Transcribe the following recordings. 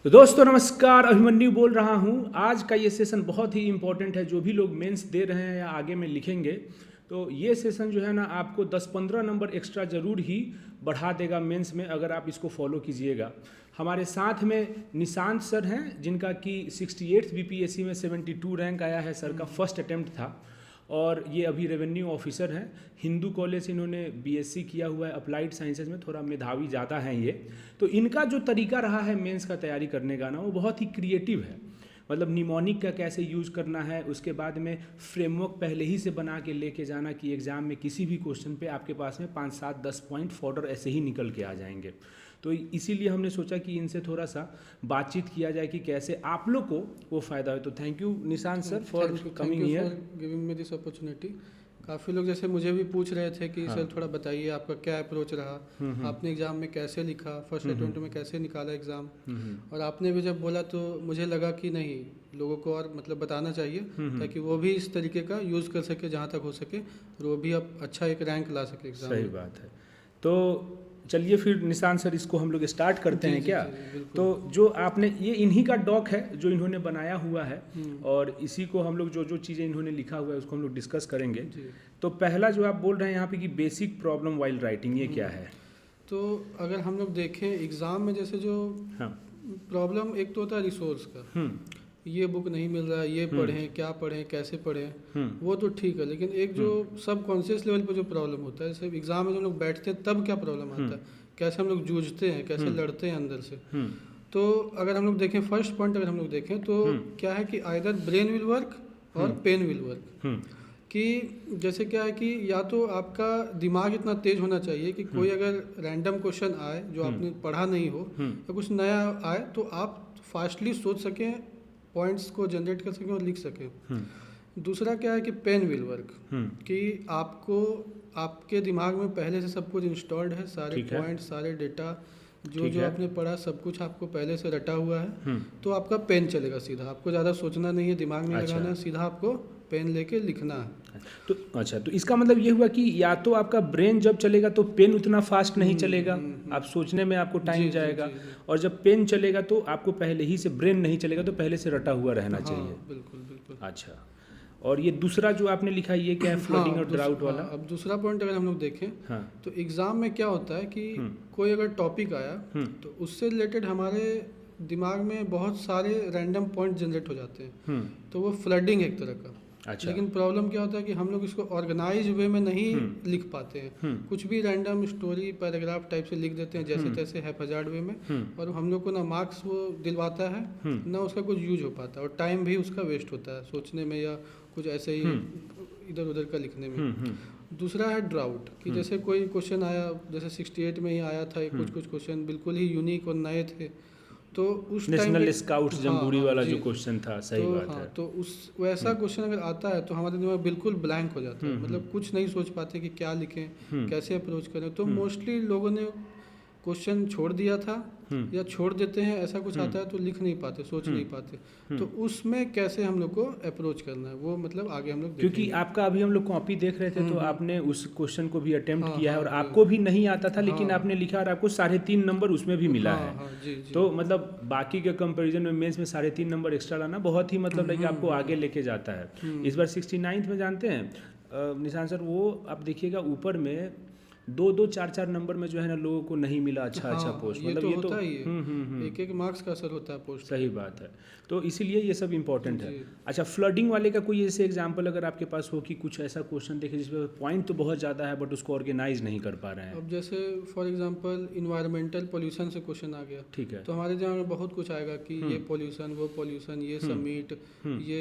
तो दोस्तों नमस्कार, अभिमन्यु बोल रहा हूँ। आज का ये सेशन बहुत ही इम्पोर्टेंट है। जो भी लोग मेंस दे रहे हैं या आगे में लिखेंगे, तो ये सेशन जो है ना आपको 10-15 नंबर एक्स्ट्रा ज़रूर ही बढ़ा देगा मेंस में, अगर आप इसको फॉलो कीजिएगा। हमारे साथ में निशांत सर हैं, जिनका कि 68th बीपीएससी में 72 रैंक आया है। सर का फर्स्ट अटेम्प्ट था और ये अभी रेवेन्यू ऑफिसर हैं। हिंदू कॉलेज से इन्होंने बीएससी किया हुआ है। अप्लाइड साइंसेज में थोड़ा मेधावी ज़्यादा हैं ये। तो इनका जो तरीका रहा है मेंस का तैयारी करने का ना, वो बहुत ही क्रिएटिव है। मतलब निमोनिक का कैसे यूज़ करना है, उसके बाद में फ्रेमवर्क पहले ही से बना के लेके जाना कि एग्ज़ाम में किसी भी क्वेश्चन पे आपके पास में 5, 7, 10 पॉइंट फॉर्डर ऐसे ही निकल के आ जाएंगे। तो इसीलिए हमने सोचा कि इनसे थोड़ा सा बातचीत किया जाए कि कैसे आप लोग को वो फ़ायदा हो। तो thank you Nishant sir for coming here, giving me this opportunity. काफ़ी लोग जैसे मुझे भी पूछ रहे थे कि सर थोड़ा बताइए आपका क्या अप्रोच रहा, आपने एग्ज़ाम में कैसे लिखा, फर्स्ट अटेम्प्ट में कैसे निकाला एग्ज़ाम। और आपने भी जब बोला तो मुझे लगा कि नहीं, लोगों को और मतलब बताना चाहिए ताकि वो भी इस तरीके का यूज़ कर सके जहाँ तक हो सके, और वो भी अब अच्छा एक रैंक ला सके एग्ज़ाम। सही बात है। तो चलिए फिर निशांत सर इसको हम लोग स्टार्ट करते हैं क्या। तो जो आपने ये इन्हीं का डॉक है जो इन्होंने बनाया हुआ है, और इसी को हम लोग जो जो चीज़ें इन्होंने लिखा हुआ है उसको हम लोग डिस्कस करेंगे। तो पहला जो आप बोल रहे हैं यहाँ पे कि बेसिक प्रॉब्लम वाइल राइटिंग, ये क्या है? तो अगर हम लोग देखें एग्ज़ाम में जैसे जो प्रॉब्लम, एक तो होता है रिसोर्स का, ये बुक नहीं मिल रहा है, ये पढ़ें, क्या पढ़ें, कैसे पढ़ें, वो तो ठीक है। लेकिन एक जो सब कॉन्शियस लेवल पे जो प्रॉब्लम होता है, जैसे एग्जाम में जब लोग बैठते हैं तब क्या प्रॉब्लम आता है, कैसे हम लोग जूझते हैं, कैसे लड़ते हैं अंदर से। तो अगर हम लोग देखें फर्स्ट पॉइंट, अगर हम लोग देखें तो क्या है कि आइदर ब्रेन विल वर्क और पेन विल वर्क। कि जैसे क्या है कि या तो आपका दिमाग इतना तेज होना चाहिए कि कोई अगर रैंडम क्वेश्चन आए जो आपने पढ़ा नहीं हो या कुछ नया आए तो आप फास्टली सोच सकें, पॉइंट्स को जनरेट कर सकें और लिख सकें। दूसरा क्या है कि पेन विल वर्क, कि आपको आपके दिमाग में पहले से सब कुछ इंस्टॉल्ड है, सारे पॉइंट, सारे डेटा जो जो आपने पढ़ा सब कुछ आपको पहले से रटा हुआ है। तो आपका पेन चलेगा सीधा, आपको ज़्यादा सोचना नहीं है, दिमाग में लगाना है, सीधा आपको पेन लेके लिखना है। तो अच्छा, तो इसका मतलब ये हुआ कि या तो आपका ब्रेन जब चलेगा तो पेन उतना फास्ट नहीं चलेगा, आप सोचने में आपको टाइम जाएगा। और जब पेन चलेगा तो आपको पहले ही से ब्रेन नहीं चलेगा, तो पहले से रटा हुआ रहना चाहिए। बिल्कुल बिल्कुल। अच्छा, और ये दूसरा जो आपने लिखा ये क्या है, फ्लडिंग और ड्राउट वाला? अब दूसरा पॉइंट अगर हम लोग देखें तो एग्ज़ाम में क्या होता है कि कोई अगर टॉपिक आया तो उससे रिलेटेड हमारे दिमाग में बहुत सारे रैंडम पॉइंट जनरेट हो जाते हैं, तो वो फ्लडिंग एक तरह का। अच्छा। लेकिन प्रॉब्लम क्या होता है कि हम लोग इसको ऑर्गेनाइज वे में नहीं लिख पाते हैं, कुछ भी रैंडम स्टोरी पैराग्राफ टाइप से लिख देते हैं जैसे तैसे हैफजार्ड वे में, और हम लोग को ना मार्क्स वो दिलवाता है ना उसका कुछ यूज हो पाता है, और टाइम भी उसका वेस्ट होता है सोचने में या कुछ ऐसे ही इधर उधर का लिखने में। दूसरा है ड्राउट, कि जैसे कोई क्वेश्चन आया, जैसे 68 में ही आया था, कुछ क्वेश्चन बिल्कुल ही यूनिक और नए थे, तो उस नेशनल स्काउट्स जम्बूरी वाला जो क्वेश्चन था, सही तो, बात है। तो उस वैसा क्वेश्चन अगर आता है तो हमारे दिमाग बिल्कुल ब्लैंक हो जाता है, मतलब कुछ नहीं सोच पाते कि क्या लिखें, कैसे अप्रोच करें। तो मोस्टली लोगों ने क्वेश्चन छोड़ दिया था या छोड़ देते हैं, ऐसा कुछ आता है तो लिख नहीं पाते, सोच नहीं पाते। तो उसमें कैसे हम लोग को अप्रोच करना है वो मतलब आगे हम लोग, क्योंकि आपका अभी हम लोग कॉपी देख रहे थे तो आपने उस क्वेश्चन को भी अटेम्प्ट किया है और आपको भी नहीं आता था, लेकिन आपने लिखा और आपको 3.5 नंबर उसमें भी मिला है। तो मतलब बाकी के कंपैरिजन में मेंस में 3.5 नंबर एक्स्ट्रा लाना बहुत ही मतलब कि आपको आगे लेके जाता है। इस बार 69th में जानते हैं निशान सर, वो आप देखिएगा ऊपर में 2-2, 4-4 नंबर में जो है ना लोगों को नहीं मिला अच्छा पोस्ट। मतलब ये तो होता ही है, एक मार्क्स का असर होता है पोस्ट। सही बात है, तो इसीलिए ये सब इम्पोर्टेंट है। अच्छा, फ्लडिंग वाले का कोई ऐसे एग्जांपल अगर आपके पास हो कि कुछ ऐसा क्वेश्चन देखे जिसमें पॉइंट तो बहुत ज़्यादा है बट उसको ऑर्गेनाइज नहीं कर पा रहे हैं। अब जैसे फॉर एग्जांपल इन्वायरमेंटल पोल्यूशन से क्वेश्चन आ गया, ठीक है, तो हमारे दिमाग में बहुत कुछ आएगा कि ये पोल्यूशन, वो पोल्यूशन, ये समिट, ये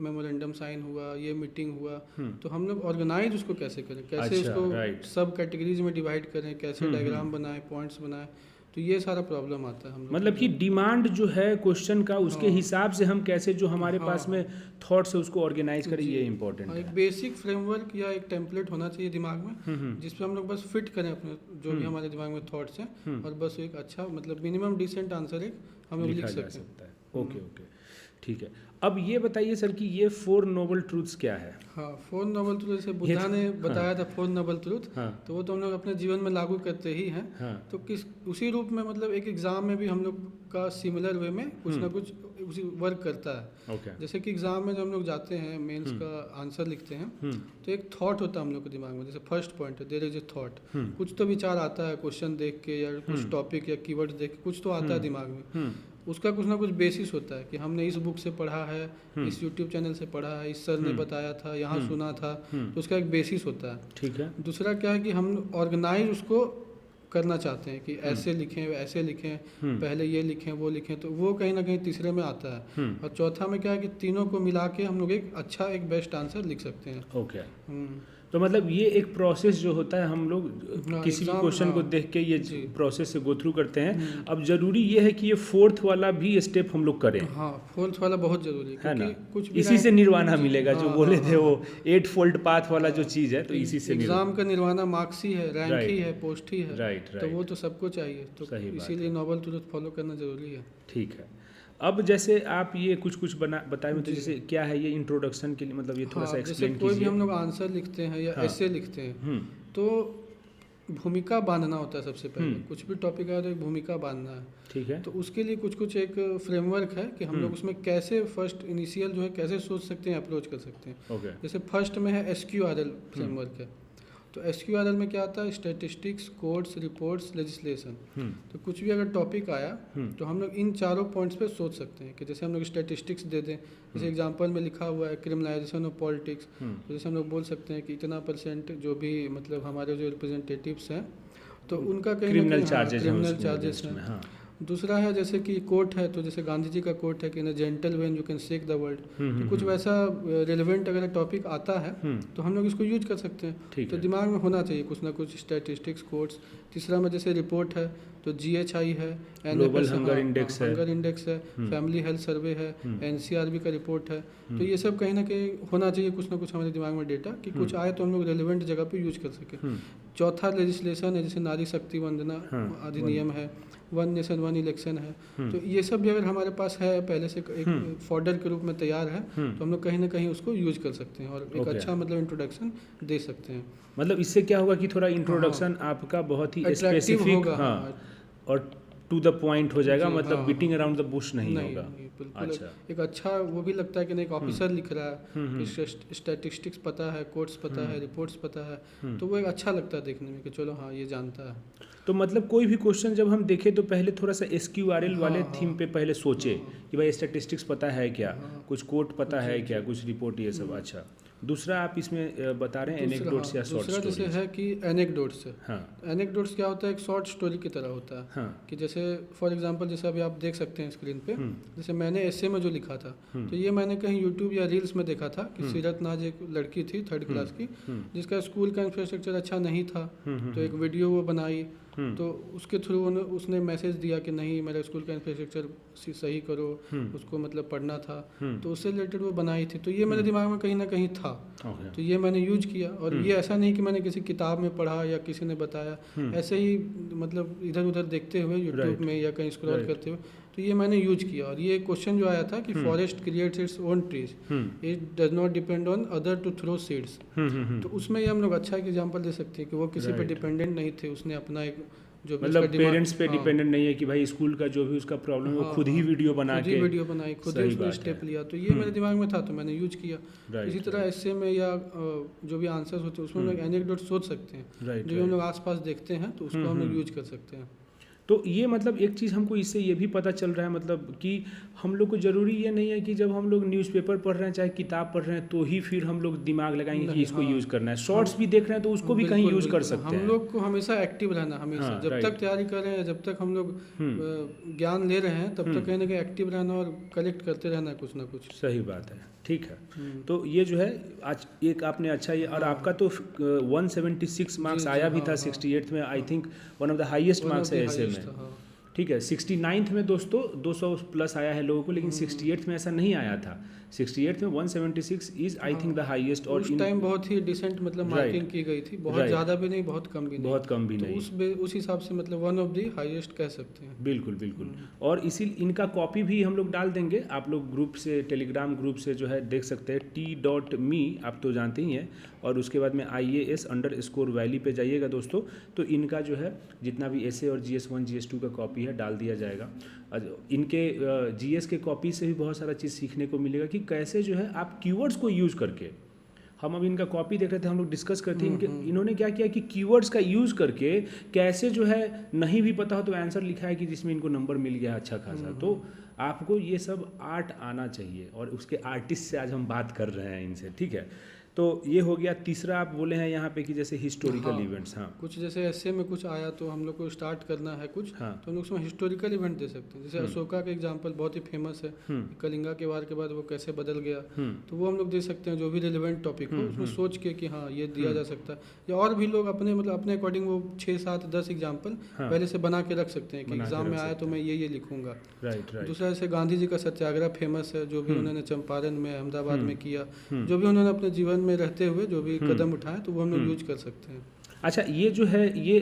मेमोरेंडम साइन हुआ, ये मीटिंग हुआ। तो हम लोग ऑर्गेनाइज उसको कैसे करें, कैसे उसको सब कैटेगरीज में डिवाइड करें, कैसे डायग्राम बनाएं, पॉइंट्स बनाएं, तो ये सारा प्रॉब्लम आता है हम लोग। मतलब कि डिमांड जो है क्वेश्चन का उसके हिसाब से हम कैसे जो हमारे पास में थॉट्स है उसको ऑर्गेनाइज करें, ये इंपॉर्टेंट है। एक बेसिक फ्रेमवर्क या एक टेम्पलेट होना चाहिए दिमाग में जिसपे हम लोग बस फिट करें अपने जो भी हमारे दिमाग में थॉट्स हैं, और बस एक अच्छा मतलब मिनिमम डिसेंट आंसर एक हम लोग लिख सकते हैं। ओके, ठीक है। अब ये बताइए सर कि ये 4 नोबल ट्रूथ्स क्या है? हाँ, 4 नोबल ट्रूथ जैसे बुद्धा ने बताया था 4 नोबल ट्रूथ, तो वो तो हम लोग अपने जीवन में लागू करते ही हैं। तो किस उसी रूप में मतलब एक एग्ज़ाम में भी हम लोग का सिमिलर वे में कुछ ना कुछ उसी वर्क करता है। जैसे कि एग्ज़ाम में जब हम लोग जाते हैं मेंस का आंसर लिखते हैं, तो एक थॉट होता है हम लोग के दिमाग में। जैसे फर्स्ट पॉइंट है देयर इज ए थॉट, कुछ तो विचार आता है क्वेश्चन देख के या कुछ टॉपिक या कीवर्ड देख के, कुछ तो आता है दिमाग में। उसका कुछ ना कुछ बेसिस होता है कि हमने इस बुक से पढ़ा है, इस यूट्यूब चैनल से पढ़ा है, इस सर ने बताया था, यहाँ सुना था, तो उसका एक बेसिस होता है। ठीक है। दूसरा क्या है कि हम ऑर्गेनाइज उसको करना चाहते हैं कि ऐसे लिखें ऐसे लिखें, पहले ये लिखें वो लिखें, तो वो कहीं ना कहीं तीसरे में आता है। और चौथा में क्या है कि तीनों को मिला के हम लोग एक अच्छा एक बेस्ट आंसर लिख सकते हैं। ओके। तो मतलब ये एक प्रोसेस जो होता है, हम लोग किसी भी क्वेश्चन को देख के ये प्रोसेस से गो थ्रू करते हैं। अब जरूरी ये है कि ये 4th वाला भी स्टेप हम लोग करें। हाँ, 4th वाला बहुत जरूरी है ना, कुछ भी इसी से निर्वाणा मिलेगा। जो बोले थे वो 8-fold पाथ वाला जो चीज़ है, तो इसी से एग्जाम का निर्वाणा मार्क्स ही है, रैंक ही है, पोस्ट ही है। राइट। तो वो तो सबको चाहिए, तो इसीलिए नोबल ट्रूथ फॉलो करना जरूरी है। ठीक है। अब जैसे आप ये कुछ बताएं, तो जैसे क्या है ये इंट्रोडक्शन के लिए, मतलब ये थोड़ा सा एक्सप्लेन कीजिए। कोई भी हम लोग आंसर लिखते हैं या ऐसे लिखते हैं, तो भूमिका बांधना होता है सबसे पहले। कुछ भी टॉपिक आया तो एक भूमिका बांधना है। ठीक है। तो उसके लिए कुछ एक फ्रेमवर्क है कि हम लोग उसमें कैसे फर्स्ट इनिशियल जो है कैसे सोच सकते हैं, अप्रोच कर सकते हैं। जैसे फर्स्ट में है SQRL फ्रेमवर्क है। तो SQRL में क्या आता है, स्टैटिस्टिक्स, कोड्स, रिपोर्ट्स, लेजिस्लेशन। तो कुछ भी अगर टॉपिक आया तो हम लोग इन चारों पॉइंट्स पे सोच सकते हैं कि जैसे हम लोग स्टैटिस्टिक्स दे दें, जैसे एग्जांपल में लिखा हुआ है क्रिमिनलाइजेशन ऑफ पॉलिटिक्स, तो जैसे हम लोग बोल सकते हैं कि इतना % जो भी मतलब हमारे जो रिप्रेजेंटेटिव्स हैं तो उनका कहीं क्रिमिनल चार्जेस हैं। दूसरा है जैसे कि कोट है, तो जैसे गांधी जी का कोट है कि in a gentle way you can shake the world. तो कुछ वैसा रिलेवेंट अगर टॉपिक आता है तो हम लोग इसको यूज कर सकते हैं। तो दिमाग में होना चाहिए कुछ ना कुछ स्टैटिस्टिक्स, कोट्स। तीसरा में जैसे रिपोर्ट है तो GHI है, ग्लोबल हंगर इंडेक्स है, फैमिली हेल्थ सर्वे है, NCRB का रिपोर्ट है। तो ये सब कहीं ना कहीं होना चाहिए कुछ ना कुछ हमारे दिमाग में डेटा, कि कुछ आए तो हम लोग रेलिवेंट जगह पे यूज कर सकें। चौथा लेजिस्लेशन है, जैसे नारी शक्ति वंदना अधिनियम है, 1 नेशन 1 इलेक्शन है। तो ये सब भी अगर हमारे पास है पहले से एक फॉर्डर के रूप में तैयार है तो हम लोग कहीं ना कहीं उसको यूज कर सकते हैं और एक अच्छा मतलब इंट्रोडक्शन दे सकते हैं। मतलब इससे क्या होगा कि थोड़ा इंट्रोडक्शन आपका बहुत ही स्पेसिफिक होगा और टू द पॉइंट हो जाएगा, मतलब बीटिंग अराउंड द बुश नहीं होगा। बिल्कुल। अच्छा। एक अच्छा वो भी लगता है कि नहीं, एक ऑफिसर लिख रहा है, स्टैटिस्टिक्स पता है, कोड्स पता है, रिपोर्ट्स पता है, तो वो एक अच्छा लगता है देखने में कि चलो हाँ ये जानता है। तो मतलब कोई भी क्वेश्चन जब हम देखें तो पहले थोड़ा सा SQRL वाले थीम पे पहले सोचे कि भाई स्टैटिस्टिक्स पता है क्या, कुछ कोड पता है क्या, कुछ रिपोर्ट, ये सब। अच्छा। दूसरा आप इसमें बता रहे हैं एनेक्डोट्स या शॉर्ट स्टोरी। दूसरा जैसे है कि एनेक्डोट्स है। एनेक्डोट्स क्या होता है, एक शॉर्ट स्टोरी की तरह होता है। कि जैसे फॉर एग्जांपल जैसे अभी आप देख सकते हैं स्क्रीन पे, जैसे मैंने एसे में जो लिखा था तो ये मैंने कहीं यूट्यूब या रील्स में देखा था कि सीरत नाज एक लड़की थी 3rd क्लास की, जिसका स्कूल का इंफ्रास्ट्रक्चर अच्छा नहीं था, तो एक वीडियो वो बनाई, तो उसके थ्रू उसने मैसेज दिया कि नहीं मेरा स्कूल का इंफ्रास्ट्रक्चर सही करो, उसको मतलब पढ़ना था, तो उससे रिलेटेड वो बनाई थी। तो ये मेरे दिमाग में कहीं ना कहीं था, तो ये मैंने यूज किया। और ये ऐसा नहीं कि मैंने किसी किताब में पढ़ा या किसी ने बताया, ऐसे ही मतलब इधर उधर देखते हुए यूट्यूब में या कहीं स्क्रॉल करते हुए तो ये मैंने यूज किया। और ये क्वेश्चन जो आया था कि forest creates its own trees, it does not depend on other to throw seeds. तो उसमें ये हम लोग अच्छा एक एग्जांपल दे सकते हैं कि वो किसी पे डिपेंडेंट नहीं थे, उसने अपना एक जो मतलब पेरेंट्स पे डिपेंडेंट नहीं है कि भाई स्कूल का जो भी उसका प्रॉब्लम है वो खुद ही वीडियो बनाई, खुद ही उसने स्टेप लिया। तो ये मेरे दिमाग में था तो मैंने यूज किया। इसी तरह ऐसे में या जो भी आंसर्स होते हैं उसमें हम लोग एनेक्डोट सोच सकते हैं, जो हम लोग आसपास देखते हैं तो उसको हम लोग यूज कर सकते हैं। तो ये मतलब एक चीज़ हमको इससे ये भी पता चल रहा है, मतलब कि हम लोग को ज़रूरी ये नहीं है कि जब हम लोग न्यूज़पेपर पढ़ रहे हैं चाहे किताब पढ़ रहे हैं तो ही फिर हम लोग दिमाग लगाएंगे कि इसको यूज़ करना है। शॉर्ट्स भी देख रहे हैं तो उसको भी कहीं यूज़ कर सकते हैं। हम लोग को हमेशा एक्टिव रहना, हमेशा जब तक तैयारी कर रहे हैं, जब तक हम लोग ज्ञान ले रहे हैं तब तक कहीं ना कहीं एक्टिव रहना और कलेक्ट करते रहना कुछ ना कुछ। सही बात है, ठीक है। तो ये जो है आज एक आपने अच्छा ये, और आपका तो 176 मार्क्स आया भी था 68th में, I think one of the highest marks है ऐसे में। ठीक है। 69th में दोस्तों 200 प्लस आया है लोगों को, लेकिन 68th में ऐसा नहीं आया था। 68th में 176 is I think the highest. और उस टाइम बहुत ही डिसेंट मतलब मार्किंग की गई थी, बहुत ज़्यादा भी नहीं, बहुत कम भी नहीं, बहुत कम भी तो नहीं, उस हिसाब से मतलब वन ऑफ द हाईएस्ट कह सकते हैं। बिल्कुल बिल्कुल। और इसी इनका कॉपी भी हम लोग डाल देंगे, आप लोग ग्रुप से, टेलीग्राम ग्रुप से जो है देख सकते हैं, t.me आप तो जानते ही हैं, और उसके बाद में IAS_Valley पे जाइएगा दोस्तों, तो इनका जो है जितना भी ऐसे और GS1 GS2 का कॉपी है डाल दिया जाएगा। इनके GS के कॉपी से भी बहुत सारा चीज़ सीखने को मिलेगा कि कैसे जो है आप कीवर्ड्स को यूज़ करके, हम अब इनका कॉपी देख रहे थे, हम लोग डिस्कस करते हैं इन्होंने क्या किया कि कीवर्ड्स का यूज़ करके कैसे जो है नहीं भी पता हो तो आंसर लिखा है कि जिसमें इनको नंबर मिल गया अच्छा खासा। तो आपको ये सब आर्ट आना चाहिए, और उसके आर्टिस्ट से आज हम बात कर रहे हैं इनसे, ठीक है। तो ये हो गया। तीसरा आप बोले हैं यहाँ पे कि जैसे हिस्टोरिकल इवेंट्स, हाँ कुछ जैसे ऐसे में कुछ आया तो हम लोग को स्टार्ट करना है कुछ, हाँ, तो हम लोग उसमें हिस्टोरिकल इवेंट दे सकते हैं। जैसे अशोका का एग्जांपल बहुत ही फेमस है, कलिंगा के वार के बाद वो कैसे बदल गया, तो वो हम लोग दे सकते हैं। जो भी रिलेवेंट टॉपिक हो उसमें सोच के कि हाँ ये दिया जा सकता है, या और भी लोग अपने मतलब अपने अकॉर्डिंग वो 6, 7, 10 एग्जाम्पल पहले से बना के रख सकते हैं कि एग्जाम में आया तो मैं ये लिखूंगा। दूसरा जैसे गांधी जी का सत्याग्रह फेमस है, जो भी उन्होंने चंपारण में, अहमदाबाद में किया, जो भी उन्होंने अपने जीवन में रहते हुए जो भी कदम उठाए, तो वो हम लोग यूज कर सकते हैं। अच्छा, ये जो है ये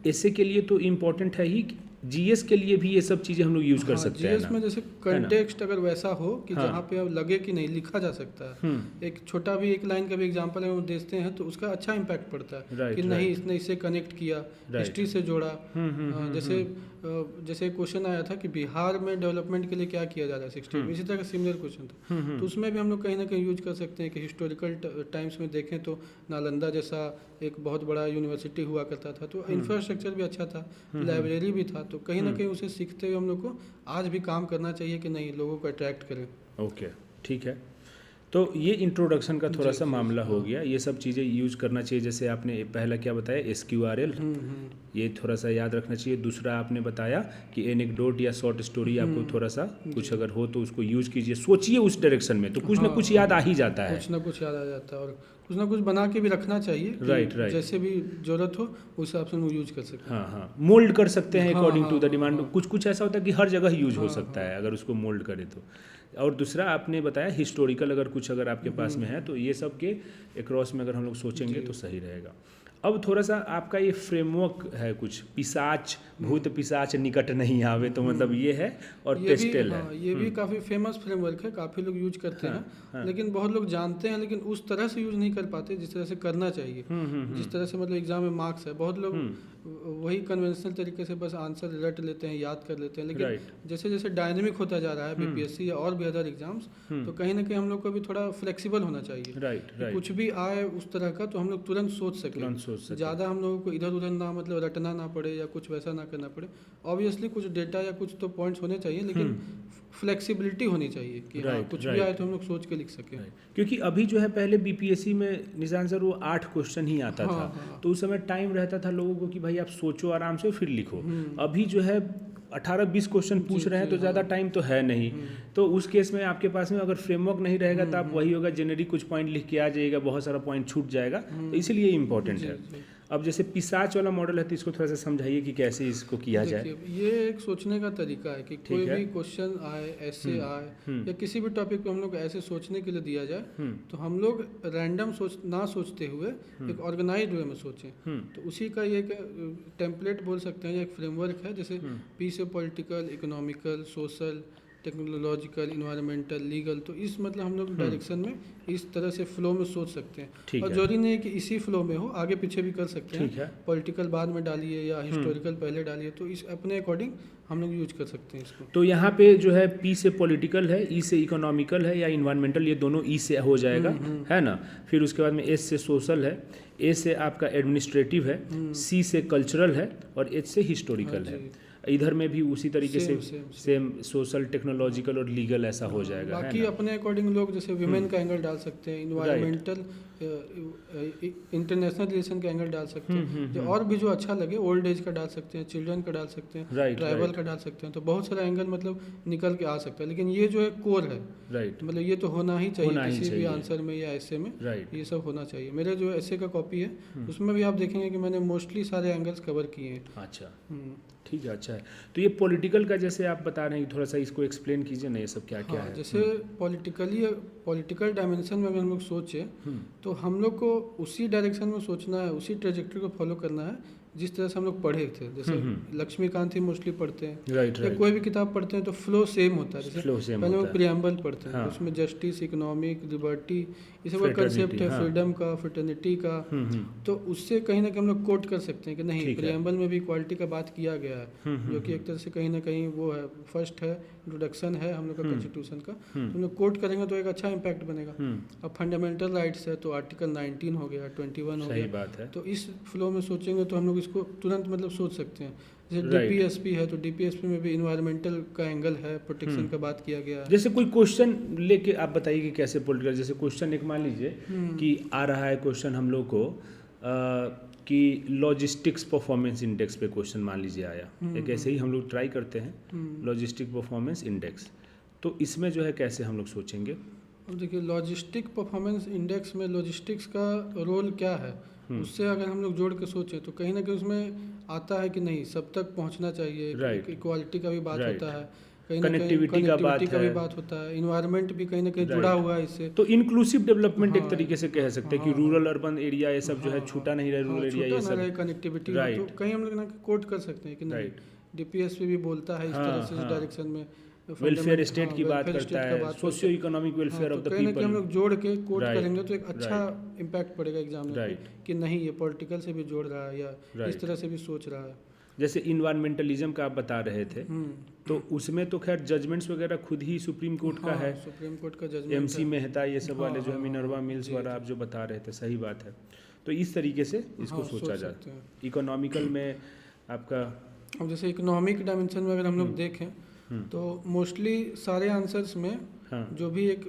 ऐसे के लिए तो इम्पोर्टेंट है ही, GS के लिए भी ये सब चीज़ें हम लोग यूज़ कर सकते हैं। GS में जैसे कंटेक्स्ट अगर वैसा हो कि जहाँ पे अब लगे कि नहीं लिखा जा सकता है, एक छोटा भी एक लाइन का भी एग्जांपल है वो देते हैं तो उसका अच्छा इम्पैक्ट पड़ता है कि नहीं इसने इससे कनेक्ट किया, हिस्ट्री से जोड़ा। जैसे क्वेश्चन आया था कि बिहार में डेवलपमेंट के लिए क्या किया जा रहा है 60 में, इसी तरह का सिमिलर क्वेश्चन था, तो उसमें भी हम लोग कहीं ना कहीं यूज कर सकते हैं कि हिस्टोरिकल टाइम्स में देखें तो नालंदा जैसा एक बहुत बड़ा यूनिवर्सिटी हुआ करता था, तो इंफ्रास्ट्रक्चर भी अच्छा था, लाइब्रेरी भी था, तो कहीं ना कहीं उसे सीखते हुए हम लोग को आज भी काम करना चाहिए कि नहीं लोगों को अट्रैक्ट करें। ओके, ठीक है। तो ये इंट्रोडक्शन का थोड़ा सा मामला हो गया, ये सब चीज़ें यूज करना चाहिए। जैसे आपने पहला क्या बताया, SQRL, ये थोड़ा सा याद रखना चाहिए। दूसरा आपने बताया कि एनेक्डोट या शॉर्ट स्टोरी आपको थोड़ा सा कुछ अगर हो तो उसको यूज कीजिए, सोचिए उस डायरेक्शन में, तो कुछ ना कुछ याद आ ही जाता है, कुछ ना कुछ याद आ जाता है, और कुछ ना कुछ बना के भी रखना चाहिए। राइट, जैसे भी जरूरत हो उस हिसाब से वो यूज कर सकते हैं। हाँ, मोल्ड कर सकते हैं अकॉर्डिंग टू द डिमांड। कुछ ऐसा होता है कि हर जगह यूज हो सकता है अगर उसको मोल्ड करें तो। और दूसरा आपने बताया हिस्टोरिकल, अगर कुछ अगर आपके पास में है तो ये सब के अक्रॉस में अगर हम लोग सोचेंगे तो सही रहेगा। अब थोड़ा सा आपका ये फ्रेमवर्क है, कुछ पिशाच, भूत पिशाच निकट नहीं आवे, तो मतलब ये है, और पेस्टेल है। ये भी काफ़ी फेमस फ्रेमवर्क है, काफ़ी लोग यूज करते हैं, लेकिन बहुत लोग जानते हैं लेकिन उस तरह से यूज नहीं कर पाते जिस तरह से करना चाहिए। जिस तरह से मतलब एग्जाम में मार्क्स है, बहुत लोग वही कन्वेंशनल तरीके से बस आंसर रट लेते हैं, याद कर लेते हैं, लेकिन जैसे जैसे डायनेमिक होता जा रहा है BPSC या और भी अदर एग्जाम्स, तो कहीं ना कहीं हम लोग को भी थोड़ा फ्लेक्सिबल होना चाहिए। कुछ भी आए उस तरह का तो हम लोग तुरंत सोच सकें, ज़्यादा हम लोगों को इधर उधर ना मतलब रटना ना पड़े या कुछ वैसा ना करना पड़े। ऑब्वियसली कुछ डेटा या कुछ तो पॉइंट्स होने चाहिए, लेकिन फ्लेक्सिबिलिटी होनी चाहिए कि हाँ कुछ भी आए तो हम लोग सोच के लिख सकें। क्योंकि अभी जो है पहले BPSC में निशान सर वो 8 क्वेश्चन ही आता था, तो उस समय टाइम रहता था लोगों को कि भाई आप सोचो आराम से फिर लिखो। अभी जो है 18-20 क्वेश्चन पूछ रहे हैं तो ज़्यादा टाइम तो है नहीं, तो उस केस में आपके पास में अगर फ्रेमवर्क नहीं रहेगा तो आप वही होगा, जेनरिक कुछ पॉइंट लिख के आ जाइएगा, बहुत सारा पॉइंट छूट जाएगा, तो इसीलिए इम्पोर्टेंट है। अब जैसे पिशाच वाला मॉडल है तो इसको थोड़ा सा समझाइए कि कैसे इसको किया जाए। ये एक सोचने का तरीका है कि कोई भी क्वेश्चन आए, ऐसे आए या किसी भी टॉपिक पे हम लोग ऐसे सोचने के लिए दिया जाए, तो हम लोग रैंडम ना सोचते हुए एक ऑर्गेनाइज्ड वे में सोचें। तो उसी का ये टेम्पलेट बोल सकते हैं, एक फ्रेमवर्क है। जैसे P से political, economical, social, technological, environmental, legal, तो इस मतलब हम लोग डायरेक्शन में इस तरह से फ्लो में सोच सकते हैं। और जरूरी नहीं है कि इसी फ्लो में हो, आगे पीछे भी कर सकते हैं। पॉलिटिकल बाद में डालिए या हिस्टोरिकल पहले डालिए, तो इस अपने अकॉर्डिंग हम लोग यूज कर सकते हैं इसको। तो यहाँ पे जो है P से पॉलिटिकल है, E से इकोनॉमिकल है या इन्वायरमेंटल, ये दोनों E से हो जाएगा, है ना। फिर उसके बाद में S से सोशल है, A से आपका एडमिनिस्ट्रेटिव है, C से कल्चरल है और H से हिस्टोरिकल है। इधर में भी उसी तरीके से सेम सोशल, टेक्नोलॉजिकल और लीगल ऐसा हो जाएगा। बाकी अपने अकॉर्डिंग लोग जैसे विमेन का एंगल डाल सकते हैं, इन्वायरमेंटल इंटरनेशनल रिलेशन का एंगल डाल सकते हैं, और भी जो अच्छा लगे, ओल्ड एज का डाल सकते हैं, चिल्ड्रन का डाल सकते हैं, ट्राइबल का डाल सकते हैं, तो बहुत सारा एंगल मतलब निकल के आ सकता है। लेकिन ये जो है कोर है, मतलब ये तो होना ही चाहिए किसी भी आंसर में या ऐसे में, ये सब होना चाहिए। मेरे जो ऐसे का कॉपी है उसमें भी आप देखेंगे कि मैंने मोस्टली सारे एंगल्स कवर किए हैं। अच्छा, ठीक है, अच्छा है। तो ये पॉलिटिकल का जैसे आप बता रहे हैं, थोड़ा सा इसको एक्सप्लेन कीजिए ना, ये सब क्या क्या है। जैसे पॉलिटिकल डायमेंशन में अगर हम लोग सोचें तो हम लोग को उसी डायरेक्शन में सोचना है, उसी ट्रेजेक्टरी को फॉलो करना है जिस तरह से हम लोग पढ़े थे। जैसे लक्ष्मीकांत ही मोस्टली पढ़ते हैं, या कोई भी किताब पढ़ते हैं तो फ्लो सेम होता है। जैसे पहले वो प्रियम्बल पढ़ते हैं, उसमें जस्टिस, इकोनॉमिक, लिबर्टी, ये सब कंसेप्ट है, फ्रीडम का, फ्रेटर्निटी का, तो उससे कहीं ना कहीं हम लोग कोट कर सकते हैं कि नहीं, प्रियम्बल में भी इक्वालिटी का बात किया गया है, जो कि एक तरह से कहीं ना कहीं वो है, फर्स्ट है, इंट्रोडक्शन है हम लोग का कॉन्स्टिट्यूशन का, तो हम लोग कोट करेंगे तो एक अच्छा इम्पैक्ट बनेगा। अब फंडामेंटल राइट्स है तो आर्टिकल 19 हो गया, 21 हो गया, बात है। तो इस फ्लो में सोचेंगे तो हम लोग इसको तुरंत मतलब सोच सकते हैं। जैसे डीपीएसपी है तो डीपीएसपी में भी इन्वायरमेंटल का एंगल है, प्रोटेक्शन का बात किया गया है। जैसे कोई क्वेश्चन लेके आप बताइए कि कैसे पॉलिटिकल, जैसे क्वेश्चन एक मान लीजिए कि आ रहा है क्वेश्चन हम लोग को कि लॉजिस्टिक्स परफॉर्मेंस इंडेक्स पे क्वेश्चन मान लीजिए आया, एक ऐसे ही हम लोग ट्राई करते हैं लॉजिस्टिक परफॉर्मेंस इंडेक्स, तो इसमें जो है कैसे हम लोग सोचेंगे। अब देखिए लॉजिस्टिक परफॉर्मेंस इंडेक्स में लॉजिस्टिक्स का रोल क्या है, उससे अगर हम लोग जोड़ के सोचें तो कहीं ना कहीं उसमें आता है कि नहीं सब तक पहुंचना चाहिए, इक्वालिटी का भी बात होता है, कनेक्टिविटी का भी बात होता है, इन्वायरमेंट भी कहीं ना कहीं जुड़ा हुआ है इससे। तो इंक्लूसिव डेवलपमेंट एक तरीके से कह सकते हैं कि रूरल अर्बन एरिया ये सब जो है छूटा नहीं रहे, रूरल एरिया ये सब कनेक्टिविटी, तो कहीं हम लोग कोट कर सकते हैं कि नहीं, डीपीएसपी भी बोलता है इस तरह से, इस डायरेक्शन में वेलफेयर स्टेट की बात करता है, socio economic welfare of the people, हम लोग जोड़ के कोट करेंगे तो एक अच्छा इम्पैक्ट पड़ेगा एग्जाम में कि नहीं ये पॉलिटिकल से भी जोड़ रहा है या इस तरह से भी सोच रहा है। जैसे इन्वायरमेंटलिज्म का आप बता रहे थे, तो उसमें तो खैर जजमेंट्स वगैरह खुद ही सुप्रीम कोर्ट का है, सुप्रीम कोर्ट का जजमेंट, एमसी मेहता ये सब वाले जो है, मिनर्वा मिल्स वाला आप जो बता रहे थे, सही बात है। तो इस तरीके से इसको सोचा जाता है। इकोनॉमिकल में आपका, अब जैसे इकोनॉमिक डायमेंशन में अगर हम लोग देखें तो मोस्टली सारे आंसर्स में जो भी एक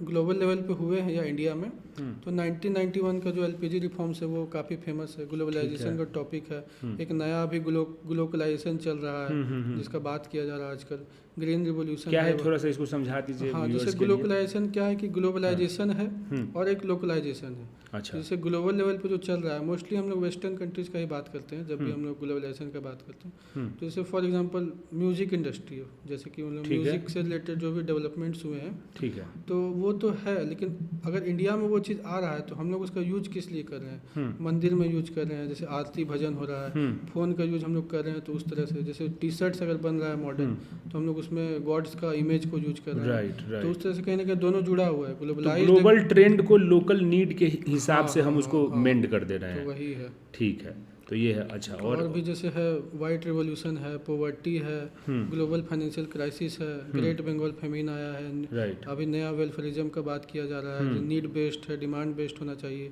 ग्लोबल लेवल पे हुए हैं या इंडिया में, तो 1991 का जो एलपीजी रिफॉर्म्स है वो काफ़ी फेमस है, ग्लोबलाइजेशन का टॉपिक है। एक नया अभी ग्लोबलाइजेशन चल रहा है जिसका बात किया जा रहा है आजकल, ग्रीन रिवोल्यूशन क्या है, थोड़ा सा इसको समझा दीजिए। हाँ, जैसे ग्लोबलाइजेशन क्या है कि ग्लोबलाइजेशन है और एक लोकलाइजेशन है। अच्छा, जैसे ग्लोबल लेवल पे जो चल रहा है, मोस्टली हम लोग वेस्टर्न कंट्रीज का ही बात करते हैं जब भी हम लोग ग्लोबलाइजेशन का बात करते हैं। तो जैसे फॉर एग्जांपल म्यूजिक इंडस्ट्री हो, जैसे कि मतलब म्यूजिक से रिलेटेड जो भी डेवलपमेंट्स हुए हैं, ठीक है, तो वो तो है, लेकिन अगर इंडिया में वो चीज़ आ रहा है तो हम लोग उसका यूज किस लिए कर रहे हैं, मंदिर में यूज कर रहे हैं, जैसे आरती भजन हो रहा है, फ़ोन का यूज हम लोग कर रहे हैं, तो उस तरह से जैसे टी शर्ट्स अगर बन रहा है मॉडर्न, तो हम लोग उसमें गॉड्स का इमेज को यूज कर रहे हैं, तो उस तरह से कहीं ना कहीं दोनों जुड़ा हुआ है। ग्लोबल ट्रेंड को लोकल नीड के हिसाब से हम उसको मेंड कर दे रहे हैं, तो वही है, ठीक है, तो ये है। अच्छा, और भी जैसे है वाइट रिवॉल्यूशन है, पॉवर्टी है, ग्लोबल फाइनेंशियल क्राइसिस है, ग्रेट बंगाल फेमिन आया है, अभी नया वेलफेयरिज्म का बात किया जा रहा है, नीड बेस्ड है, डिमांड बेस्ड होना चाहिए।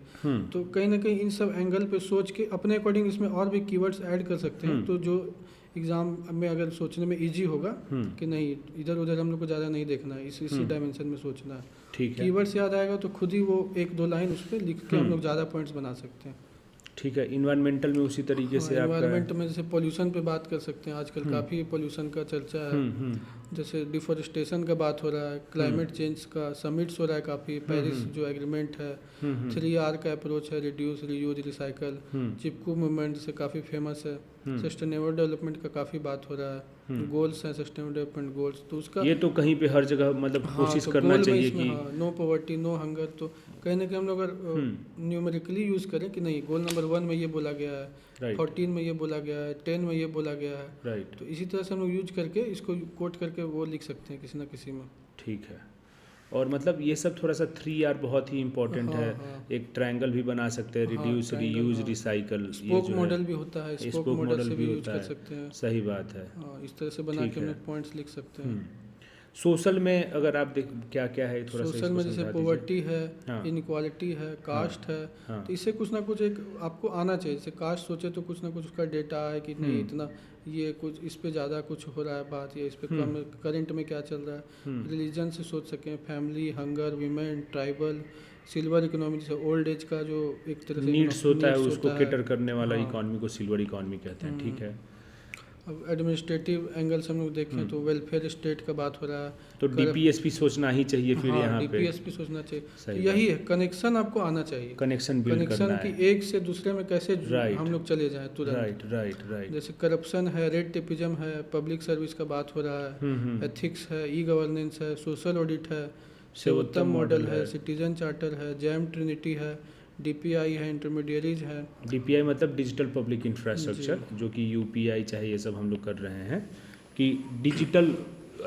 तो कहीं ना कहीं इन सब एंगल पे सोच के अपने अकॉर्डिंग इसमें और भी कीवर्ड्स ऐड कर सकते हैं, तो जो एग्जाम में अगर सोचने में इजी होगा कि नहीं इधर उधर हम लोग को ज़्यादा नहीं देखना है, इसी डायमेंशन में सोचना है। ठीक है, कीवर्ड्स याद आएगा तो खुद ही वो एक दो लाइन उस पर लिख के हम लोग ज़्यादा पॉइंट्स बना सकते हैं। ठीक है, इन्वायरमेंटल में उसी तरीके से आप इन्वायरमेंट में जैसे पोल्यूशन पे बात कर सकते हैं, आजकल काफ़ी पोल्यूशन का चर्चा है, जैसे डिफोरेस्टेशन का बात हो रहा है, क्लाइमेट चेंज का समिट्स हो रहा है काफ़ी, पेरिस जो एग्रीमेंट है, 3R का अप्रोच है, रिड्यूस, रीयूज, रिसाइकल, चिपकू मूवमेंट से काफ़ी फेमस है, सस्टेनेबल डेवलपमेंट का काफ़ी बात हो रहा है, गोल्स हैं सस्टेनेबल डेवलपमेंट गोल्स, तो उसका ये तो कहीं पे हर जगह मतलब कोशिश करना चाहिए कि नो पॉवर्टी, नो हंगर, तो कहीं ना कहीं हम लोग अगर न्यूमेरिकली यूज़ करें कि नहीं गोल नंबर 1 में ये बोला गया है, 14 में ये बोला गया है, 10 में ये बोला गया है, तो इसी तरह से हम लोग यूज करके इसको कोट करके वो लिख सकते हैं किसी ना किसी में। ठीक है, और मतलब ये सब थोड़ा सा 3R बहुत ही इम्पोर्टेंट है। एक ट्रायंगल भी बना सकते हैं, reduce, reuse, recycle, spoke model भी होता है, स्पोक मॉडल से भी यूज कर सकते हैं। सही बात है, इस तरह से बना के हम लोग पॉइंट्स लिख सकते हैं। सोशल में अगर आप देख क्या क्या है थोड़ा सा सोशल में जैसे पॉवर्टी है, हाँ। इनइक्वालिटी है, कास्ट है, हाँ। तो इससे कुछ ना कुछ एक आपको आना चाहिए। जैसे कास्ट सोचे तो कुछ ना कुछ उसका डेटा है कि नहीं इतना ये कुछ इस पे ज़्यादा कुछ हो रहा है बात, या इस पे कम करंट में क्या चल रहा है। रिलीजन से सोच सकें, family, hunger, women, tribal, silver economy, जैसे ओल्ड एज का जो एक तरह से नीड्स होता है उसको केटर करने वाला इकोनॉमी को सिल्वर इकोनॉमी कहते हैं। ठीक है। अब एडमिनिस्ट्रेटिव एंगल से हम लोग देखें तो वेलफेयर स्टेट का बात हो रहा है, तो डीपीएसपी सोचना ही चाहिए फिर यहाँ पे डीपीएसपी सोचना चाहिए। तो यही है, कनेक्शन आपको आना चाहिए, कनेक्शन बिल्ड करना है कि एक से दूसरे में कैसे हम लोग चले जाएं तुरंत। राइट। जैसे करप्शन है, रेड टेपिज्म है, पब्लिक सर्विस का बात हो रहा है, एथिक्स है, ई गवर्नेंस है, सोशल ऑडिट है, सर्वोत्तम मॉडल है, सिटीजन चार्टर है, जैम ट्रिनिटी है, डीपीआई है, इंटरमीडियरीज है। डीपीआई मतलब डिजिटल पब्लिक इंफ्रास्ट्रक्चर, जो कि यूपीआई चाहे ये सब हम लोग कर रहे हैं कि डिजिटल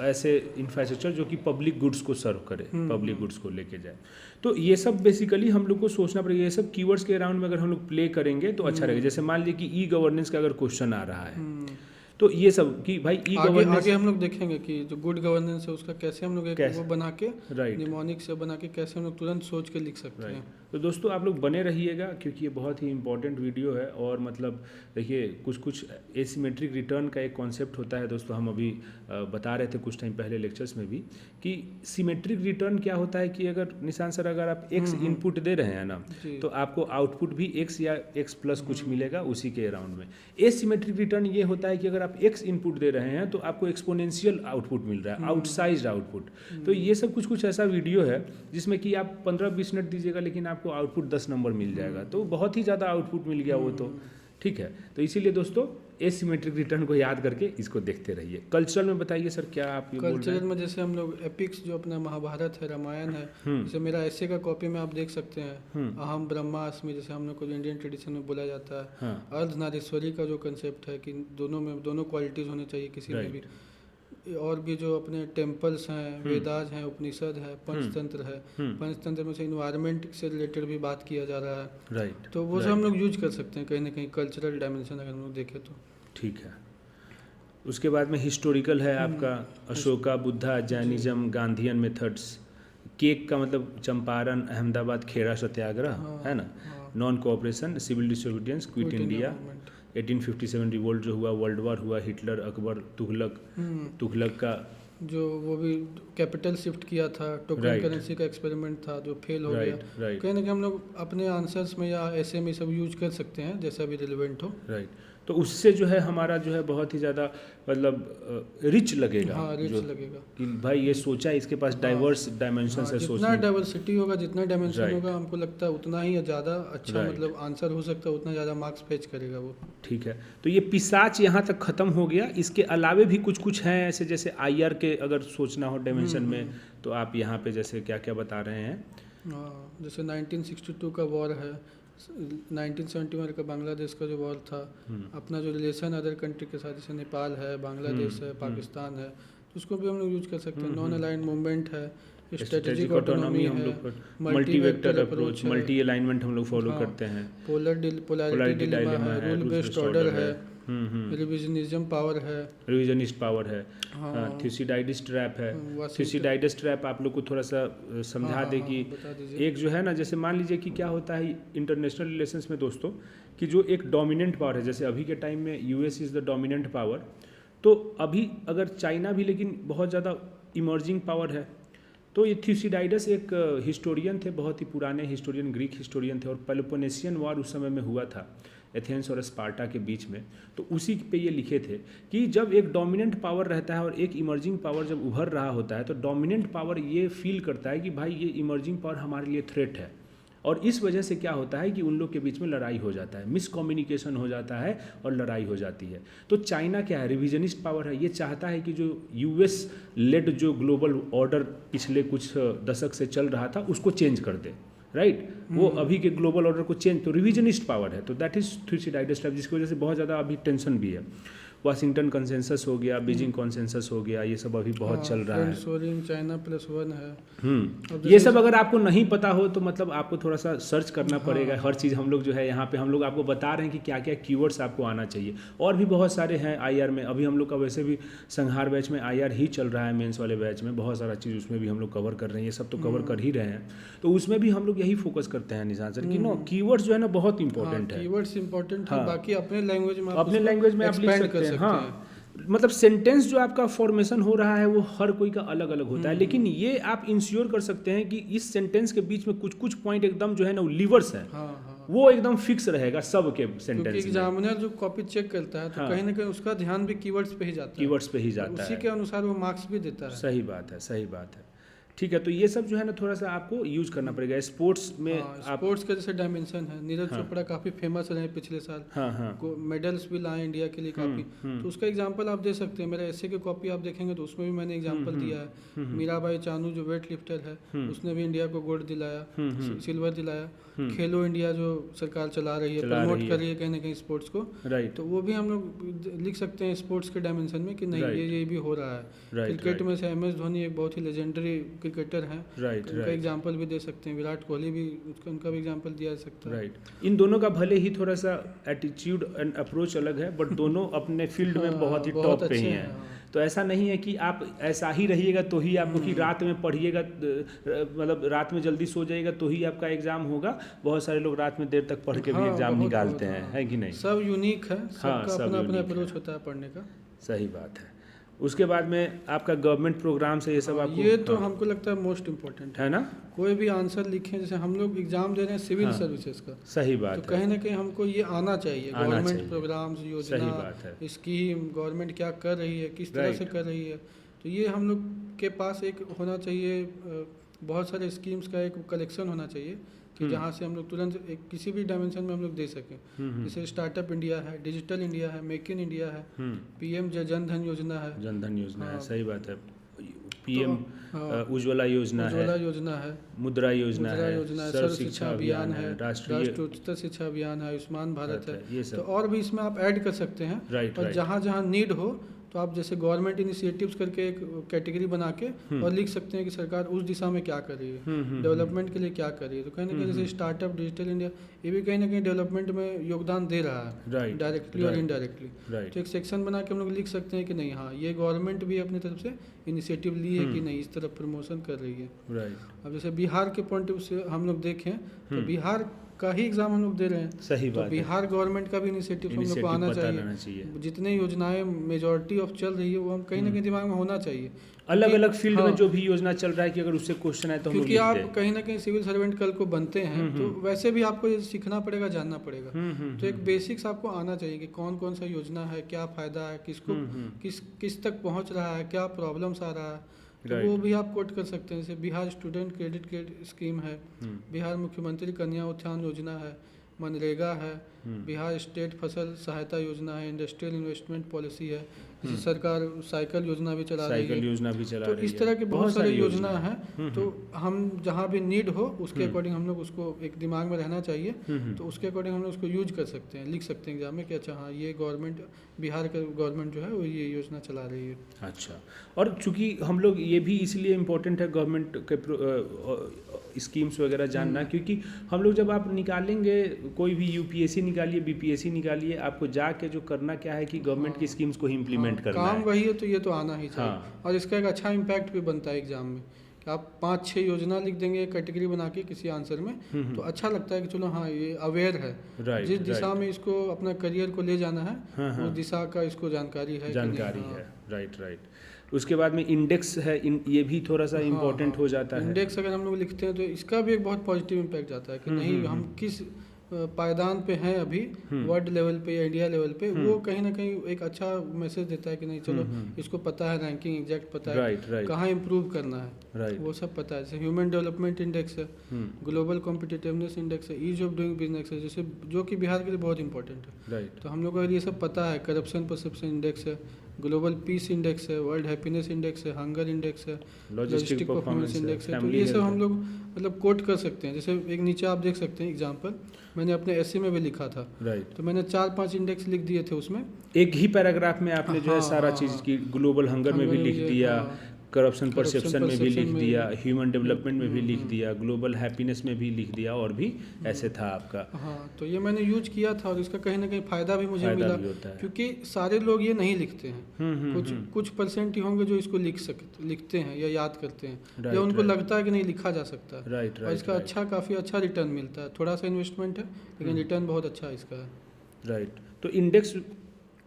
ऐसे इंफ्रास्ट्रक्चर जो कि पब्लिक गुड्स को सर्व करे, पब्लिक गुड्स को लेके जाए। तो ये सब बेसिकली हम लोग को सोचना पड़ेगा। ये सब कीवर्ड्स के अराउंड में अगर हम लोग प्ले करेंगे तो अच्छा रहेगा। जैसे मान लीजिए कि ई गवर्नेंस का अगर क्वेश्चन आ रहा है तो ये सब कि भाई ई गवर्नेंस आगे हम लोग देखेंगे कि जो गुड गवर्नेंस है उसका कैसे हम लोग वो बना के निमोनिक से बना के कैसे हम लोग तुरंत सोच के लिख सकते हैं। तो दोस्तों आप लोग बने रहिएगा क्योंकि ये बहुत ही इंपॉर्टेंट वीडियो है। और मतलब देखिए कुछ एसिमेट्रिक रिटर्न का एक कॉन्सेप्ट होता है दोस्तों, हम अभी बता रहे थे कुछ टाइम पहले लेक्चर्स में भी कि सिमेट्रिक रिटर्न क्या होता है कि अगर निशान सर अगर आप एक्स इनपुट दे रहे हैं ना तो आपको आउटपुट भी एक्स या एक्स प्लस कुछ मिलेगा उसी के अराउंड में। एसिमेट्रिक रिटर्न ये होता है कि अगर आप एक्स इनपुट दे रहे हैं तो आपको एक्सपोनेंशियल आउटपुट मिल रहा है, आउटसाइज्ड आउटपुट। तो ये सब कुछ ऐसा वीडियो है जिसमें कि आप 15-20 मिनट दीजिएगा लेकिन आपको आउटपुट 10 नंबर मिल जाएगा, तो बहुत ही ज़्यादा आउटपुट मिल गया वो तो ठीक है। तो इसीलिए दोस्तों एसिमेट्रिक रिटर्न को याद करके इसको देखते रहिए। कल्चरल में बताइए सर क्या आप ये बोल रहे हैं? कल्चरल में जैसे हम लोग एपिक्स जो अपना महाभारत है, रामायण है, जैसे मेरा ऐसे का कॉपी में आप देख सकते हैं, अहम ब्रह्मास्मि, जैसे हम लोग को इंडियन ट्रेडिशन में बोला जाता है। अर्धनारीश्वरी का जो कंसेप्ट है कि दोनों क्वालिटीज होनी चाहिए किसी में भी। और भी जो अपने टेम्पल्स हैं, वेदाज हैं, उपनिषद है, पंचतंत्र है, पंचतंत्र में से इन्वायरमेंट से रिलेटेड भी बात किया जा रहा है। तो वो सब हम लोग यूज कर सकते हैं कहीं ना कहीं कल्चरल डायमेंशन अगर हम लोग देखें तो। ठीक है। उसके बाद में हिस्टोरिकल है आपका अशोका, बुद्धा, जैनिज्म, गांधीयन मेथड्स। केक का मतलब चंपारण, अहमदाबाद, खेड़ा सत्याग्रह है ना। Non cooperation, civil disobedience, quit India, 1857 revolt जो हुआ, वर्ल्ड वॉर हुआ, हिटलर, अकबर, तुगलक का जो वो भी कैपिटल शिफ्ट किया था, टोकन करेंसी का एक्सपेरिमेंट था जो फेल हो गया। कहीं ना कहीं हम लोग अपने आंसर्स में या ऐसे में सब यूज कर सकते हैं जैसा भी रिलेवेंट हो। तो उससे जो है हमारा जो है बहुत ही ज़्यादा मतलब रिच लगेगा। रिच लगेगा कि भाई ये सोचा, इसके पास डाइवर्स डायमेंशन से सोचना। जितना डाइवर्सिटी होगा, जितना डायमेंशन होगा, हमको लगता है उतना ही ज़्यादा अच्छा मतलब आंसर हो सकता है, उतना ज़्यादा मार्क्स फेच करेगा वो। ठीक है। तो ये पिशाच यहाँ तक ख़त्म हो गया। इसके अलावे भी कुछ हैं ऐसे, जैसे IR के अगर सोचना हो डायमेंशन में तो आप यहाँ पे जैसे क्या क्या बता रहे हैं। जैसे 1962 का वॉर है, 1971 का बांग्लादेश का जो वॉर था, अपना जो रिलेशन अदर कंट्री के साथ जैसे नेपाल है, बांग्लादेश है, पाकिस्तान है, तो उसको भी हम लोग यूज कर सकते हैं। नॉन अलाइंड मूवमेंट है, स्ट्रेटेजिक ऑटोनॉमी हम लोग, multi vector approach, multi alignment हम लोग फॉलो करते हैं, पोलैरिटी डिलेमा है, रूल बेस्ड ऑर्डर है, रिविजनिज्म पावर है, रिविजनिस्ट पावर है, थ्यूसिडाइडिस ट्रैप है। थ्यूसिडाइडिस ट्रैप आप लोग को थोड़ा सा समझा दे कि एक जो है ना, जैसे मान लीजिए कि क्या होता है इंटरनेशनल रिलेशंस में दोस्तों कि जो एक डोमिनेंट पावर है, जैसे अभी के टाइम में US is the dominant power, तो अभी अगर चाइना भी लेकिन बहुत ज़्यादा इमर्जिंग पावर है। तो ये थ्यूसिडाइडस एक हिस्टोरियन थे, बहुत ही पुराने हिस्टोरियन, ग्रीक हिस्टोरियन थे, और पेलोपोनेशियन वॉर उस समय में हुआ था एथेंस और स्पार्टा के बीच में। तो उसी पे ये लिखे थे कि जब एक डोमिनेंट पावर रहता है और एक इमर्जिंग पावर जब उभर रहा होता है तो डोमिनेंट पावर ये फील करता है कि भाई ये इमर्जिंग पावर हमारे लिए थ्रेट है, और इस वजह से क्या होता है कि उन लोग के बीच में लड़ाई हो जाता है, मिसकम्युनिकेशन हो जाता है और लड़ाई हो जाती है। तो चाइना क्या है, रिविजनिस्ट पावर है, ये चाहता है कि जो US लेड जो ग्लोबल ऑर्डर पिछले कुछ दशक से चल रहा था उसको चेंज कर दे, राइट। वो अभी के ग्लोबल ऑर्डर को चेंज, तो रिविजनिस्ट पावर है, तो दैट इज थ्यूसिडाइडस ट्रैप, जिसकी वजह से बहुत ज़्यादा अभी टेंशन भी है। वाशिंगटन कंसेंसस हो गया, बीजिंग कंसेंसस हो गया, ये सब अभी बहुत चल रहा है। चाइना +1 है। ये सब अगर आपको नहीं पता हो तो मतलब आपको थोड़ा सा सर्च करना पड़ेगा। हर चीज़ हम लोग जो है यहाँ पे हम लोग आपको बता रहे हैं कि क्या क्या कीवर्ड्स आपको आना चाहिए। और भी बहुत सारे हैं आईआर में। अभी हम लोग का वैसे भी संहार बैच में आईआर ही चल रहा है, मेंस वाले बैच में बहुत सारा चीज़ उसमें भी हम लोग कवर कर रहे हैं। ये सब तो कवर कर ही रहे हैं, तो उसमें भी हम लोग यही फोकस करते हैं निशान सर कि नो कीवर्ड्स जो है ना बहुत इंपॉर्टेंट है। कीवर्ड्स इंपॉर्टेंट है, बाकी अपने लैंग्वेज में अपने लैंग्वेज में आप लिख सकते हैं। हाँ, मतलब सेंटेंस जो आपका फॉर्मेशन हो रहा है वो हर कोई का अलग अलग होता है, लेकिन ये आप इंश्योर कर सकते हैं कि इस सेंटेंस के बीच में कुछ कुछ पॉइंट एकदम जो है ना वो लीवर्स है। वो एकदम फिक्स रहेगा सब के सेंटेंस में। एग्जामिनर जो कॉपी चेक करता है तो कहीं ना कहीं उसका ध्यान भी कीवर्ड्स पे ही जाता है। कीवर्ड्स पे ही जाता है, उसी के अनुसार वो मार्क्स भी देता है। सही बात है, सही बात है। ठीक है, तो ये सब जो है ना थोड़ा सा आपको यूज करना पड़ेगा। स्पोर्ट्स में स्पोर्ट्स का जैसे डायमेंशन है, नीरज चोपड़ा काफी फेमस रहे पिछले साल, मेडल्स भी लाए इंडिया के लिए काफी। तो उसका एग्जांपल आप दे सकते हैं। मेरा एसे की कॉपी आप देखेंगे तो उसमें भी मैंने एग्जांपल दिया है। मीराबाई चानू जो वेट लिफ्टर है, उसने भी इंडिया को गोल्ड दिलाया, सिल्वर दिलाया। खेलो इंडिया जो सरकार चला रही है, प्रमोट कर रही है कहीं ना कहीं स्पोर्ट्स को, तो वो भी हम लोग लिख सकते हैं स्पोर्ट्स के डायमेंशन में कि नहीं ये भी हो रहा है। क्रिकेट में से MS धोनी एक बहुत ही लेजेंडरी क्रिकेटर हैं, उनका एग्जांपल भी दे सकते हैं। विराट कोहली भी, उनका भी एग्जांपल दिया जा सकता है। इन दोनों का भले ही थोड़ा सा एटीट्यूड एंड अप्रोच अलग है, बट दोनों अपने फील्ड में बहुत ही टॉप पे ही हैं। तो ऐसा नहीं है कि आप ऐसा ही रहिएगा तो ही आपको कि रात में पढ़िएगा, मतलब रात में जल्दी सो जाइएगा तो ही आपका एग्जाम होगा। बहुत सारे लोग रात में देर तक पढ़ के भी एग्जाम निकालते हैं, है कि नहीं? सब यूनिक है, सबका अपना अपना अप्रोच होता है पढ़ने का। सही बात है। उसके बाद में आपका गवर्नमेंट प्रोग्राम से ये सब आपको, ये तो हमको लगता है मोस्ट इम्पोर्टेंट है ना। कोई भी आंसर लिखें, जैसे हम लोग एग्जाम दे रहे हैं सिविल सर्विसेज का, सही बात तो कहीं ना कहीं हमको ये आना चाहिए। गवर्नमेंट प्रोग्राम्स, योजना, स्कीम गवर्नमेंट क्या कर रही है, किस तरह से कर रही है, तो ये हम लोग के पास एक होना चाहिए। बहुत सारे स्कीम्स का एक कलेक्शन होना चाहिए कि जहाँ से हम लोग तुरंत एक किसी भी डायमेंशन में हम लोग दे सकें। जैसे स्टार्टअप इंडिया है, डिजिटल इंडिया है, मेक इन इंडिया है, PM जन धन योजना है, सही बात है, PM उज्ज्वला योजना है, मुद्रा योजना है, सर्व शिक्षा अभियान है, राष्ट्रीय उच्चतर शिक्षा अभियान है, आयुष्मान भारत है, ये सब। तो और भी इसमें आप ऐड कर सकते हैं। और जहाँ जहाँ नीड हो तो आप जैसे गवर्नमेंट इनिशिएटिव्स करके एक कैटेगरी बना के और लिख सकते हैं कि सरकार उस दिशा में क्या कर रही है, डेवलपमेंट के लिए क्या कर रही है। तो कहीं ना कहीं जैसे स्टार्टअप, डिजिटल इंडिया, ये भी कहीं ना कहीं डेवलपमेंट में योगदान दे रहा है, डायरेक्टली और इनडायरेक्टली। तो एक सेक्शन बना के हम लोग लिख सकते हैं कि नहीं, हाँ ये गवर्नमेंट भी अपनी तरफ से इनिशिएटिव ली है कि नहीं, इस तरफ प्रमोशन कर रही है। अब जैसे बिहार के पॉइंट ऑफ व्यू से हम लोग देखें तो बिहार का ही एग्जाम हम लोग दे रहे हैं। सही बात तो बिहार गवर्नमेंट का भी इनिशिएटिव हम लोग को आना चाहिए। जितने योजनाएं मेजॉरिटी ऑफ चल रही है वो हम कहीं ना कहीं दिमाग में होना चाहिए। अलग अलग फील्ड में जो भी योजना चल रहा है कि अगर उससे क्वेश्चन आए तो हम क्योंकि आप कहीं ना कहीं सिविल सर्वेंट कल को बनते हैं तो वैसे भी आपको ये सीखना पड़ेगा, जानना पड़ेगा। तो एक बेसिक्स आपको आना चाहिए कि कौन कौन सा योजना है, क्या फायदा है, किसको किस तक पहुंच रहा है, क्या प्रॉब्लम्स आ रहा है, तो वो भी आप कोट कर सकते हैं। जैसे बिहार स्टूडेंट क्रेडिट स्कीम है, बिहार मुख्यमंत्री कन्या उत्थान योजना है, मनरेगा है, बिहार स्टेट फसल सहायता योजना है, इंडस्ट्रियल इन्वेस्टमेंट पॉलिसी है, जैसे सरकार साइकिल योजना भी चला रही है। तो इस तरह के बहुत सारी योजना है। तो हम जहाँ भी नीड हो उसके अकॉर्डिंग हम लोग उसको एक दिमाग में रहना चाहिए, तो उसके अकॉर्डिंग हम लोग उसको यूज कर सकते हैं, लिख सकते हैं एग्जाम में कि अच्छा हाँ ये गवर्नमेंट, बिहार का गवर्नमेंट जो है वो ये योजना चला रही है। अच्छा, और चूंकि हम लोग ये भी इसलिए इम्पोर्टेंट है गवर्नमेंट के स्कीम्स वगैरह जानना, क्योंकि हम लोग जब आप निकालेंगे कोई भी UPSC निकालिए, BPSC निकालिए, आपको जाके जो करना क्या है कि गवर्नमेंट की स्कीम्स को ही इम्प्लीमेंट करना काम वही है, तो ये तो आना ही चाहिए। और इसका एक अच्छा इम्पैक्ट भी बनता है एग्जाम में कि आप 5-6 योजना लिख देंगे कैटेगरी बना के किसी आंसर में, तो अच्छा लगता है कि चलो हाँ ये अवेयर है, जिस दिशा में इसको अपना करियर को ले जाना है उस दिशा का इसको जानकारी है। राइट। उसके बाद में इंडेक्स है, ये भी थोड़ा सा इम्पोर्टेंट हो जाता है। इंडेक्स अगर हम लोग लिखते हैं तो इसका भी एक बहुत पॉजिटिव इम्पैक्ट जाता है कि नहीं हम किस पायदान पे हैं अभी वर्ल्ड लेवल पे या इंडिया लेवल पे, वो कहीं ना कहीं एक अच्छा मैसेज देता है कि नहीं चलो इसको पता है, रैंकिंग एग्जैक्ट पता है, कहाँ इम्प्रूव करना है, वो सब पता है। जैसे ह्यूमन डेवलपमेंट इंडेक्स है, ग्लोबल कॉम्पिटिटिवनेस इंडेक्स है, ईज ऑफ डूइंग बिजनेस है, जैसे जो कि बिहार के लिए बहुत इंपॉर्टेंट है। तो हम लोग को अगर ये सब पता है, करप्शन परसेप्शन इंडेक्स है, ग्लोबल पीस इंडेक्स है, वर्ल्ड हैप्पीनेस इंडेक्स है, हंगर इंडेक्स है, लॉजिस्टिक परफॉर्मेंस इंडेक्स है। तो ये सब हम लोग मतलब कोट कर सकते हैं। जैसे एक नीचे आप देख सकते हैं एग्जांपल, मैंने अपने एसे में भी लिखा था, राइट। तो मैंने 4-5 इंडेक्स लिख दिए थे उसमें, एक ही पैराग्राफ में आपने जो है सारा चीज़ की, ग्लोबल हंगर में भी लिख दिया, करप्शन परसेप्शन में भी लिख दिया, ह्यूमन डेवलपमेंट में भी लिख दिया, ग्लोबल हैप्पीनेस में भी लिख दिया, और भी ऐसे था आपका। हाँ, तो ये मैंने यूज किया था और इसका कहीं ना कहीं फ़ायदा भी मुझे मिला, क्योंकि सारे लोग ये नहीं लिखते हैं। कुछ परसेंट ही होंगे जो इसको लिखते हैं या याद करते हैं, या उनको लगता है कि नहीं लिखा जा सकता। राइट। और इसका काफ़ी अच्छा रिटर्न मिलता है। थोड़ा सा इन्वेस्टमेंट है लेकिन रिटर्न बहुत अच्छा इसका है। राइट। तो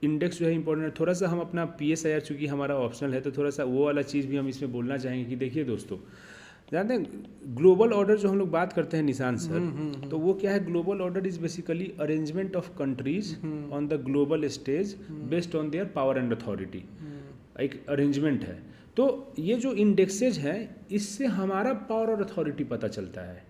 इंडेक्स जो है इंपॉर्टेंट है। थोड़ा सा हम अपना PSIR, चूँकि हमारा ऑप्शनल है, तो थोड़ा सा वो वाला चीज़ भी हम इसमें बोलना चाहेंगे कि देखिए दोस्तों, जानते हैं ग्लोबल ऑर्डर जो हम लोग बात करते हैं निशान सर, तो वो क्या है? Global order is basically arrangement of countries on the global stage based on their power and authority, एक अरेंजमेंट है। तो ये जो इंडेक्सेज हैं, इससे हमारा पावर और अथॉरिटी पता चलता है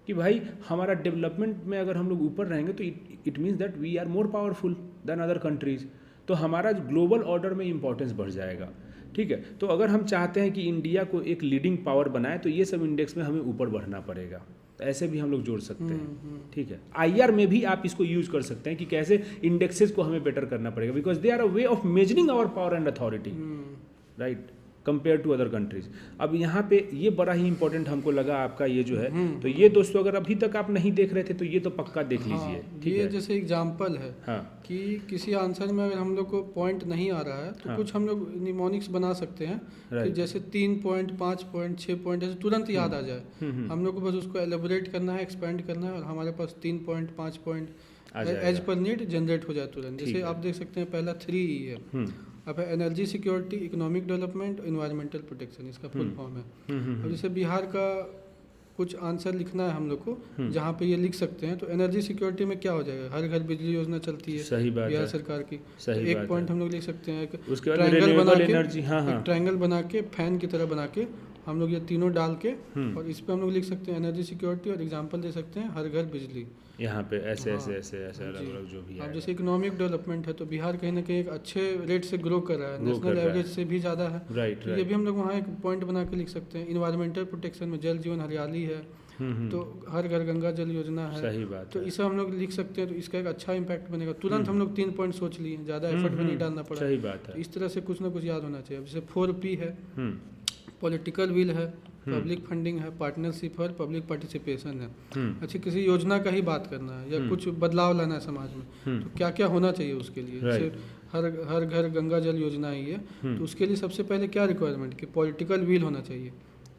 कि भाई हमारा डेवलपमेंट में अगर हम लोग ऊपर रहेंगे तो it means that we are more powerful than other countries, तो हमारा ग्लोबल ऑर्डर में इंपॉर्टेंस बढ़ जाएगा। ठीक है, तो अगर हम चाहते हैं कि इंडिया को एक लीडिंग पावर बनाए, तो ये सब इंडेक्स में हमें ऊपर बढ़ना पड़ेगा। ऐसे भी हम लोग जोड़ सकते हैं। ठीक है, IR में भी आप इसको यूज कर सकते हैं कि कैसे इंडेक्सेस को हमें बेटर करना पड़ेगा, because they are a way of measuring our power and authority, right, compare to other countries. अब यहाँ पे ये बड़ा ही इंपॉर्टेंट हमको लगा आपका ये जो है, तो ये दोस्तों अगर अभी तक आप नहीं देख रहे थे तो ये तो पक्का देख लीजिए। ठीक ये है, जैसे एग्जांपल है कि किसी आंसर में अगर हम लोग को पॉइंट नहीं आ रहा है तो कुछ हम लोग निमोनिक्स बना सकते हैं कि जैसे 3 पॉइंट, 5 पॉइंट, 6 पॉइंट ऐसे तुरंत याद आ जाए। हम लोग को बस उसको एलेबोरेट करना है, एक्सपेंड करना है, और हमारे पास 3 point, 5 point as per need generate हो जाए तुरंत। जैसे आप देख सकते हैं पहला 3E है। अब energy security, economic development, environmental protection, इसका फुल फॉर्म है। अब जैसे बिहार का कुछ आंसर लिखना है हम लोग को, जहाँ पे ये लिख सकते हैं, तो एनर्जी सिक्योरिटी में क्या हो जाएगा? हर घर बिजली योजना चलती है, सही बात बिहार है, सरकार की। सही तो एक बात पॉइंट है। हम लोग लिख सकते हैं, उसके बाद रिन्यूएबल एनर्जी, ट्रायंगल बना के फैन की तरह बना के हम लोग ये तीनों डाल के, और इस पे हम लोग लिख सकते हैं एनर्जी सिक्योरिटी, और एग्जांपल दे सकते हैं हर घर बिजली। यहाँ पे ऐसे अलग अलग जो भी है। अब जैसे इकोनॉमिक डेवलपमेंट है, तो बिहार कहीं ना कहीं एक अच्छे रेट से ग्रो कर रहा है, नेशनल एवरेज से भी ज़्यादा है। राइट, तो ये भी हम लोग वहाँ एक पॉइंट बना के लिख सकते हैं। इन्वायरमेंटल प्रोटेक्शन में जल जीवन हरियाली है, तो हर घर गंगा जल योजना है। सही बात तो इसे हम लोग लिख सकते हैं, तो इसका एक अच्छा इंपैक्ट बनेगा। तुरंत हम लोग 3 पॉइंट सोच लिए, ज़्यादा एफर्ट भी नहीं डालना पड़ा। सही बात है। तो इस तरह से कुछ ना कुछ याद होना चाहिए। जैसे 4P है, पॉलिटिकल विल है, पब्लिक फंडिंग है, पार्टनरशिप और पब्लिक पार्टिसिपेशन है। अच्छा, किसी योजना का ही बात करना है या कुछ बदलाव लाना है समाज में, तो क्या क्या होना चाहिए उसके लिए? जैसे हर घर गंगा जल योजना ही है, तो उसके लिए सबसे पहले क्या रिक्वायरमेंट कि पॉलिटिकल विल होना चाहिए,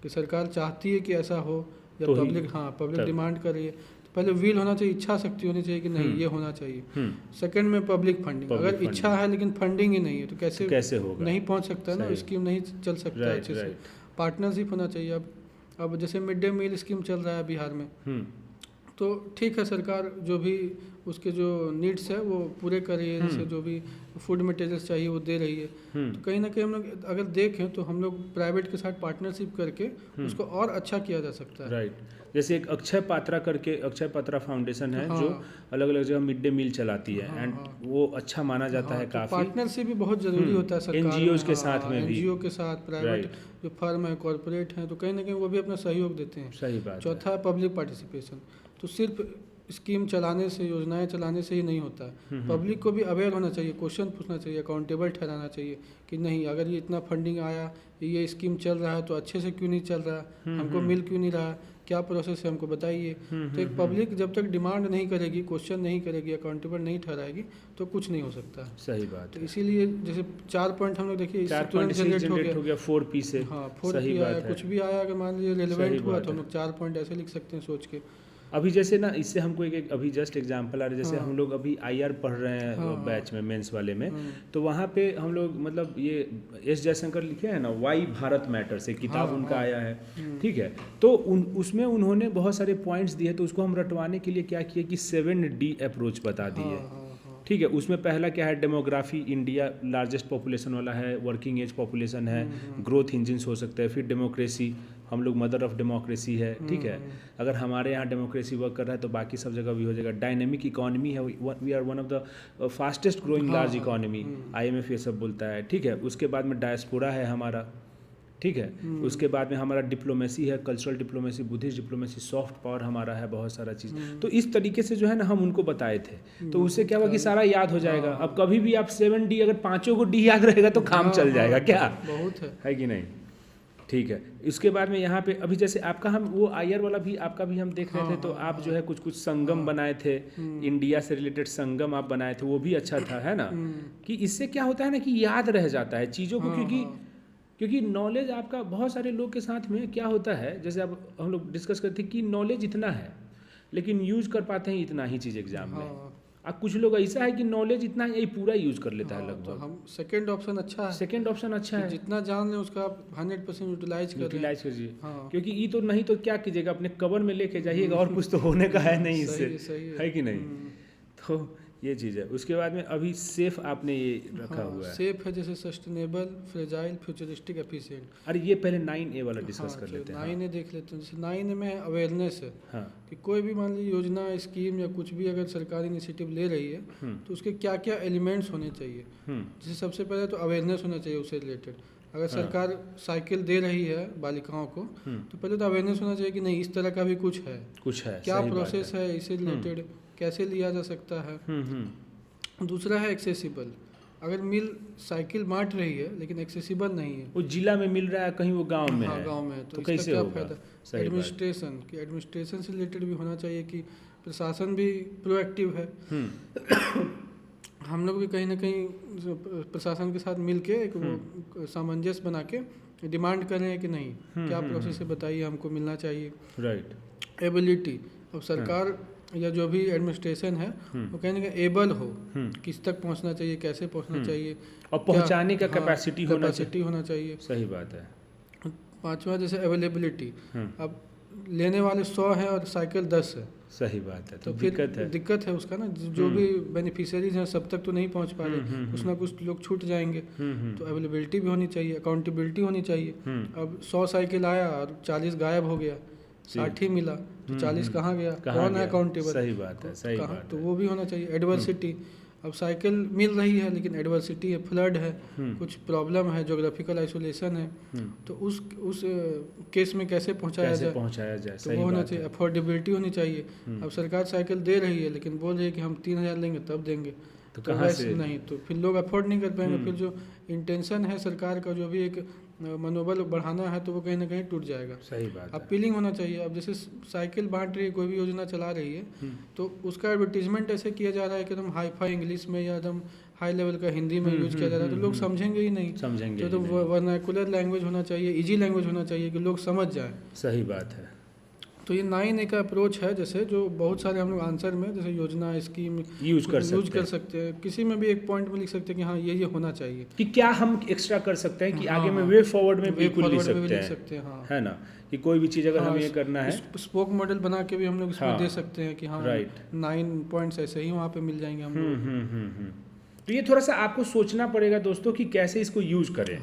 कि सरकार चाहती है कि ऐसा हो, या पब्लिक डिमांड कर रही है। तो पहले विल होना चाहिए, इच्छा शक्ति होनी चाहिए कि नहीं ये होना चाहिए। सेकंड में पब्लिक फंडिंग, अगर इच्छा है लेकिन फंडिंग ही नहीं है तो कैसे होगा? नहीं पहुंच सकता है ना, स्कीम नहीं चल सकता अच्छे से। पार्टनरशिप होना चाहिए। अब जैसे मिड डे मील स्कीम चल रहा है बिहार में, तो ठीक है, सरकार जो भी उसके जो नीड्स है वो पूरे कर रही है, जैसे जो भी फूड मटेरियल्स चाहिए वो दे रही है। तो कहीं ना कहीं हम लोग अगर देखें तो हम लोग प्राइवेट के साथ पार्टनरशिप करके उसको और अच्छा किया जा सकता है। राइट, जैसे एक अक्षय पात्रा फाउंडेशन है, जो अलग अलग जगह मिड डे मील चलाती है, एंड वो अच्छा माना जाता है काफ़ी। पार्टनरशिप भी बहुत ज़रूरी होता है सरकार, NGOs के साथ में भी, NGO के साथ, प्राइवेट जो फर्म है, कॉर्पोरेट हैं, तो कहीं ना कहीं वो भी अपना सहयोग देते हैं। सही बात। चौथा है पब्लिक पार्टिसिपेशन। तो सिर्फ स्कीम चलाने से, योजनाएं चलाने से ही नहीं होता है, पब्लिक को भी अवेयर होना चाहिए, क्वेश्चन पूछना चाहिए, अकाउंटेबल ठहराना चाहिए कि नहीं, अगर ये इतना फंडिंग आया, ये स्कीम चल रहा है तो अच्छे से क्यों नहीं चल रहा, हमको मिल क्यों नहीं रहा, क्या प्रोसेस है, हमको बताइए। तो एक पब्लिक जब तक डिमांड नहीं करेगी, क्वेश्चन नहीं करेगी, अकाउंटेबल नहीं ठहराएगी, तो कुछ नहीं हो सकता। सही बात। तो इसीलिए जैसे 4 पॉइंट हम लोग देखिए, 4 पॉइंट जनरेट हो गया 4P से। 4P आया, कुछ भी आया, अगर मान लीजिए रेलेवेंट हुआ तो हम लोग 4 पॉइंट ऐसे लिख सकते हैं सोच के। अभी जैसे ना, इससे हमको एक अभी जस्ट एग्जांपल आ रहा है, जैसे हम लोग अभी IR पढ़ रहे हैं बैच में, मेंस वाले में, तो वहाँ पे हम लोग मतलब ये S जयशंकर लिखे हैं ना, वाई भारत मैटर से किताब उनका आया है, ठीक है। तो उसमें उन्होंने बहुत सारे पॉइंट्स दिए, तो उसको हम रटवाने के लिए क्या किए कि 7D अप्रोच बता दी है, ठीक है। उसमें पहला क्या है, डेमोग्राफी, इंडिया लार्जेस्ट पॉपुलेशन वाला है, वर्किंग एज पॉपुलेशन है, ग्रोथ इंजिन्स हो सकते हैं, फिर डेमोक्रेसी, हम लोग मदर ऑफ डेमोक्रेसी है, ठीक है। अगर हमारे यहाँ डेमोक्रेसी वर्क कर रहा है तो बाकी सब जगह भी हो जाएगा। डायनेमिक इकोनॉमी है, we are one of the fastest growing large economy, IMF ये सब बोलता है, ठीक है। उसके बाद में डायस्पोरा है हमारा, ठीक है। उसके बाद में हमारा डिप्लोमेसी है, cultural diplomacy, Buddhist diplomacy, soft power हमारा है, बहुत सारा चीज़। तो इस तरीके से जो है ना हम उनको बताए थे, तो उससे क्या हुआ कि सारा याद हो जाएगा। अब कभी भी आप 7D अगर 5 को D याद रहेगा तो काम चल जाएगा, क्या बहुत है कि नहीं, ठीक है। इसके बाद में यहाँ पे अभी जैसे आपका हम वो IR वाला भी आपका भी हम देख रहे थे, तो आप जो है कुछ कुछ संगम बनाए थे, इंडिया से रिलेटेड संगम आप बनाए थे, वो भी अच्छा था, है ना। कि इससे क्या होता है ना कि याद रह जाता है चीज़ों को, क्योंकि नॉलेज आपका बहुत सारे लोग के साथ में क्या होता है, जैसे अब हम लोग डिस्कस करते हैं कि नॉलेज इतना है लेकिन यूज कर पाते हैं इतना ही चीज़ एग्जाम में। अब कुछ लोग ऐसा है कि नॉलेज इतना यही पूरा यूज कर लेता है लगभग। तो हम सेकंड ऑप्शन अच्छा है, सेकंड ऑप्शन अच्छा है, जितना जान लें उसका 100% यूटिलाइज कीजिए। क्योंकि ये तो नहीं तो क्या कीजिएगा, अपने कवर में लेके जाइएगा और कुछ तो होने का है नहीं इससे, है कि नहीं। तो ये चीज़ है। उसके बाद में अभी सेफ आपने ये रखा हुआ है, सेफ है जैसे सस्टेनेबल, फ्रेजाइल, फ्यूचरिस्टिक, एफिशिएंट। अरे ये पहले 9A वाला डिस्कस कर लेते हैं। 9A देख लेते हैं। जैसे 9A में अवेयरनेस है कि कोई भी मान लीजिए योजना, स्कीम या कुछ भी अगर सरकारी इनिशिएटिव ले रही है तो उसके क्या क्या एलिमेंट्स होने चाहिए। जैसे सबसे पहले तो अवेयरनेस होना चाहिए उससे रिलेटेड। अगर सरकार साइकिल दे रही है बालिकाओं को तो पहले तो अवेयरनेस होना चाहिए कि नहीं इस तरह का भी कुछ है, क्या प्रोसेस है इससे रिलेटेड, कैसे लिया जा सकता है। दूसरा है एक्सेसिबल। अगर मिल साइकिल बांट रही है लेकिन एक्सेसिबल नहीं है, वो जिला में मिल रहा है, कहीं वो गांव में है, गांव में, तो कैसे क्या होगा। फायदा। एडमिनिस्ट्रेशन की, एडमिनिस्ट्रेशन से रिलेटेड भी होना चाहिए कि प्रशासन भी प्रोएक्टिव है। हम लोग भी कहीं ना कहीं प्रशासन के साथ मिल के एक वो सामंजस्य बना के डिमांड कर रहे हैं कि नहीं क्या प्रोसेस है बताइए, हमको मिलना चाहिए। राइट। एबिलिटी, अब सरकार या जो भी एडमिनिस्ट्रेशन है वो कहीं ना कहीं एबल हो, किस तक पहुंचना चाहिए, कैसे पहुंचना चाहिए, और पहुंचाने का कैपेसिटी होना चाहिए। सही बात है। 5वां जैसे अवेलेबिलिटी, अब लेने वाले 100 हैं और साइकिल 10 है। सही बात है, तो फिर दिक्कत है उसका ना, जो भी बेनिफिशियरीज हैं सब तक तो नहीं पहुंच पा रहे, कुछ ना कुछ लोग छूट जाएंगे। तो अवेलेबिलिटी भी होनी चाहिए, अकाउंटेबिलिटी होनी चाहिए। अब 100 साइकिल आया और 40 गायब हो गया, 60 ही मिला तो 40 कहाँ गया, कौन है अकाउंटेबल। सही बात है, सही बात है। तो वो भी होना चाहिए। एडवर्सिटी, अब साइकिल मिल रही है लेकिन एडवर्सिटी है, फ्लड है, कुछ प्रॉब्लम है, ज्योग्राफिकल आइसोलेशन है, तो उस केस में कैसे पहुंचाया जाए, तो वो होना चाहिए। अफोर्डेबिलिटी होनी चाहिए। अब सरकार साइकिल दे रही है लेकिन बोल रही है कि हम 3000 लेंगे तब देंगे, तो वैसे नहीं, तो फिर लोग अफोर्ड नहीं कर पाएंगे। फिर जो इंटेंशन है सरकार का, जो भी एक मनोबल बढ़ाना है, तो वो कहीं ना कहीं टूट जाएगा। सही बात। अपीलिंग होना चाहिए। अब जैसे साइकिल बांट रही है, कोई भी योजना चला रही है, तो उसका एडवर्टीजमेंट ऐसे किया जा रहा है कि एकदम हाई फाई इंग्लिश में या एकदम हाई लेवल का हिंदी में यूज किया जा रहा है, तो लोग समझेंगे ही नहीं। तो वर्नाकुलर लैंग्वेज होना चाहिए, इजी लैंग्वेज होना चाहिए कि लोग समझ जाए। सही बात है। तो ये 9A का अप्रोच है, जैसे जो बहुत सारे हम लोग आंसर में जैसे योजना, स्कीम यूज कर सकते हैं। किसी में भी एक पॉइंट में लिख सकते हैं कि हाँ ये होना चाहिए, कि क्या हम एक्स्ट्रा कर सकते हैं, कि आगे में वे फॉरवर्ड में बिल्कुल लिख सकते हैं, हाँ, है ना, कि कोई भी चीज़ अगर हमें ये करना है, स्पोक मॉडल बना के भी हम लोग इसमें दे सकते हैं कि हाँ 9 पॉइंट्स ऐसे ही वहाँ पे मिल जाएंगे हम लोग। तो ये थोड़ा सा आपको सोचना पड़ेगा दोस्तों कि कैसे इसको यूज करें।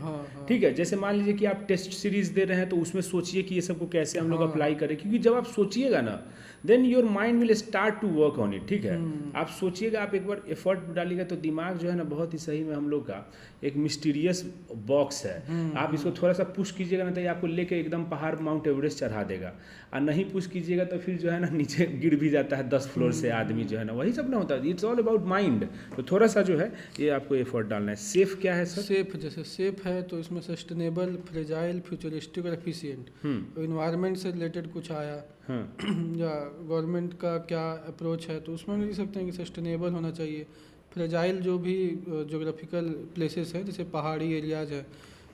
ठीक है, जैसे मान लीजिए कि आप टेस्ट सीरीज दे रहे हैं तो उसमें सोचिए कि ये सबको कैसे हम लोग अप्लाई करें, क्योंकि जब आप सोचिएगा ना then your mind will start to work on it. ठीक है, आप सोचिएगा, आप एक बार एफर्ट डालिएगा तो दिमाग जो है ना बहुत ही सही में हम लोग का एक मिस्टीरियस बॉक्स है। आप इसको थोड़ा सा पुश कीजिएगा ना तो ये आपको लेके एकदम पहाड़ माउंट एवरेस्ट चढ़ा देगा, और नहीं पुश कीजिएगा तो फिर जो है ना नीचे गिर भी जाता है 10 फ्लोर से आदमी जो है ना, वही सब ना होता है। It's all about mind. तो थोड़ा सा जो है ये आपको एफर्ट डालना है। सेफ क्या है सर? सेफ, जैसे सेफ है तो इसमें सस्टेनेबल, फ्रेजाइल, फ्यूचरिस्टिक और एफिशिएंट। तो इन्वायरमेंट से रिलेटेड कुछ आया या गवर्नमेंट का क्या अप्रोच है, तो उसमें हम लिख सकते हैं कि सस्टेनेबल होना चाहिए। फ्रेजाइल जो भी ज्योग्राफिकल प्लेसेस हैं, जैसे पहाड़ी एरियाज है,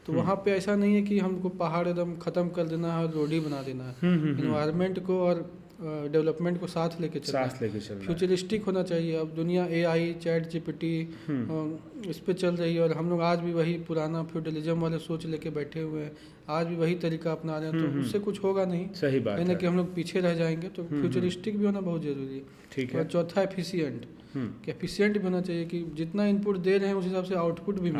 तो वहाँ पे ऐसा नहीं है कि हमको पहाड़ एकदम ख़त्म कर देना है और रोड ही बना देना है। इन्वायरमेंट को और डेवलपमेंट को साथ लेके चलना। फ्यूचरिस्टिक होना चाहिए। अब दुनिया AI, ChatGPT इस पे चल रही है और हम लोग आज भी वही पुराना फ्यूडलिज्म वाले सोच लेके बैठे हुए हैं, आज भी वही तरीका अपना रहे हैं, तो उससे कुछ होगा नहीं। सही बात है, कि हम लोग पीछे रह जाएंगे। तो फ्यूचरिस्टिक भी होना बहुत जरूरी है। ठीक है। और चौथा एफिशिएंट, कि एफिशिएंट भी होना चाहिए कि जितना इनपुट दे रहे हैं उस हिसाब से आउटपुट भी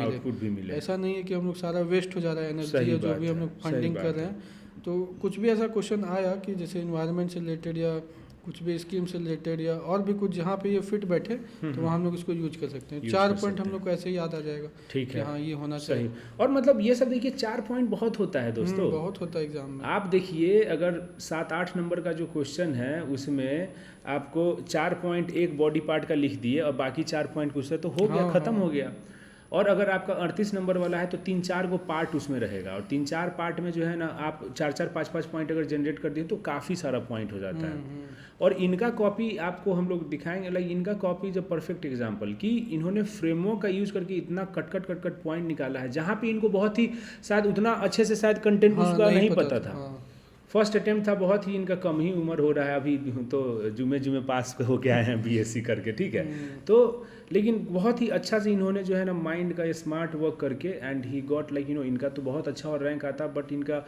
मिले। ऐसा नहीं है कि हम लोग सारा वेस्ट हो जा रहा है एनर्जी, जो भी हम लोग फंडिंग कर रहे हैं तो कुछ भी ऐसा क्वेश्चन आया कि जैसे इन्वायरमेंट से रिलेटेड या कुछ भी स्कीम से रिलेटेड या और भी कुछ जहाँ पे ये फिट बैठे तो वहाँ हम लोग इसको यूज कर सकते हैं। 4 पॉइंट हम लोग को ऐसे ही याद आ जाएगा। ठीक है, हाँ ये होना चाहिए। और मतलब ये सब देखिए 4 पॉइंट बहुत होता है दोस्तों, बहुत होता है एग्जाम में। आप देखिए अगर 7-8 नंबर का जो क्वेश्चन है उसमें आपको 4 पॉइंट एक बॉडी पार्ट का लिख दिए और बाकी 4 पॉइंट कुछ है तो हो गया, खत्म हो गया। और अगर आपका 38 नंबर वाला है तो 3-4 को पार्ट उसमें रहेगा और 3-4 पार्ट में जो है ना आप 4-4 5-5 पॉइंट अगर जनरेट कर दिए तो काफ़ी सारा पॉइंट हो जाता है। और इनका कॉपी आपको हम लोग दिखाएंगे, लाइक इनका कॉपी जब परफेक्ट एग्जांपल कि इन्होंने फ्रेमवर्क का यूज़ करके इतना कट पॉइंट निकाला है जहाँ पे इनको बहुत ही शायद उतना अच्छे से शायद कंटेंट उसका नहीं पता था। फर्स्ट अटेम्प्ट था, बहुत ही इनका कम ही उम्र हो रहा है अभी, तो जुमे पास हो के आए हैं बीएससी करके, ठीक है। तो लेकिन बहुत ही अच्छा से इन्होंने जो है ना माइंड का स्मार्ट वर्क करके एंड ही गॉट लाइक इनका तो बहुत अच्छा और रैंक आता, बट इनका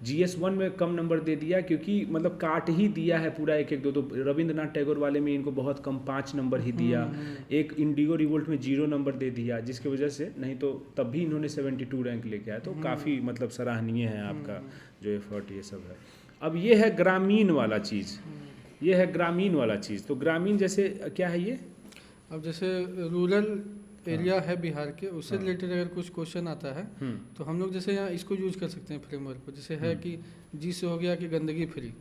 GS1 में कम नंबर दे दिया क्योंकि मतलब काट ही दिया है पूरा 1-1 2। रविंद्रनाथ टैगोर वाले में इनको बहुत कम 5 नंबर ही दिया, एक इंडिगो रिवोल्ट में 0 नंबर दे दिया, जिसकी वजह से नहीं तो तब भी इन्होंने 72 रैंक लेके आया। तो काफ़ी मतलब सराहनीय है आपका जो एफर्ट ये सब है। अब ये है ग्रामीण वाला चीज़, ये है ग्रामीण वाला चीज़। तो ग्रामीण जैसे क्या है ये, अब जैसे रूरल एरिया है बिहार के, उससे रिलेटेड अगर कुछ क्वेश्चन आता है तो हम लोग जैसे यहाँ इसको यूज कर सकते हैं फ्रेमवर्क को। जैसे है कि जी से हो गया कि गंदगी फ्री,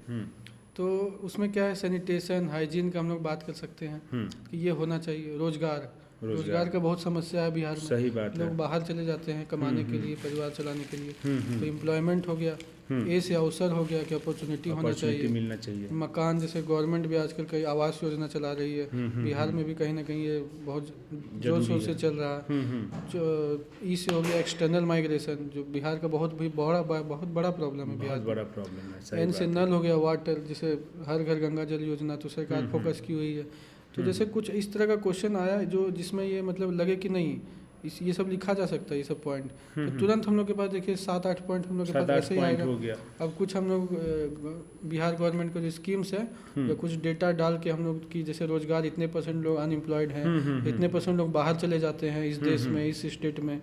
तो उसमें क्या है सैनिटेशन हाइजीन का हम लोग बात कर सकते हैं कि ये होना चाहिए। रोजगार का बहुत समस्या है बिहार में, सही बात लोग बाहर चले जाते हैं कमाने के लिए, परिवार चलाने के लिए, तो एम्प्लॉयमेंट हो गया, ए से अवसर हो गया कि अपॉर्चुनिटी होना चाहिए, मिलना चाहिए। मकान जैसे गवर्नमेंट भी आजकल कई आवास योजना चला रही है, बिहार में भी कहीं ना कहीं ये बहुत जोर शोर से चल रहा है। ई से हो गया एक्सटर्नल माइग्रेशन, जो बिहार का बहुत बड़ा प्रॉब्लम है, बिहार बड़ा प्रॉब्लम है। एन से नल हो गया वाटर, जैसे हर घर गंगा जल योजना तो सरकार फोकस की हुई है। तो जैसे कुछ इस तरह का क्वेश्चन आया जो जिसमें ये मतलब लगे कि नहीं ये सब लिखा जा सकता है, ये सब पॉइंट, तो तुरंत हम लोग के पास देखिए 7-8 पॉइंट हम लोग के पास ऐसे ही आएगा। हो गया। अब कुछ हम लोग बिहार गवर्नमेंट को जो स्कीम्स है या कुछ डेटा डाल के हम लोग की जैसे रोजगार इतने % लोग अनएम्प्लॉयड हैं, इतने % लोग बाहर चले जाते हैं इस देश में, इस स्टेट में,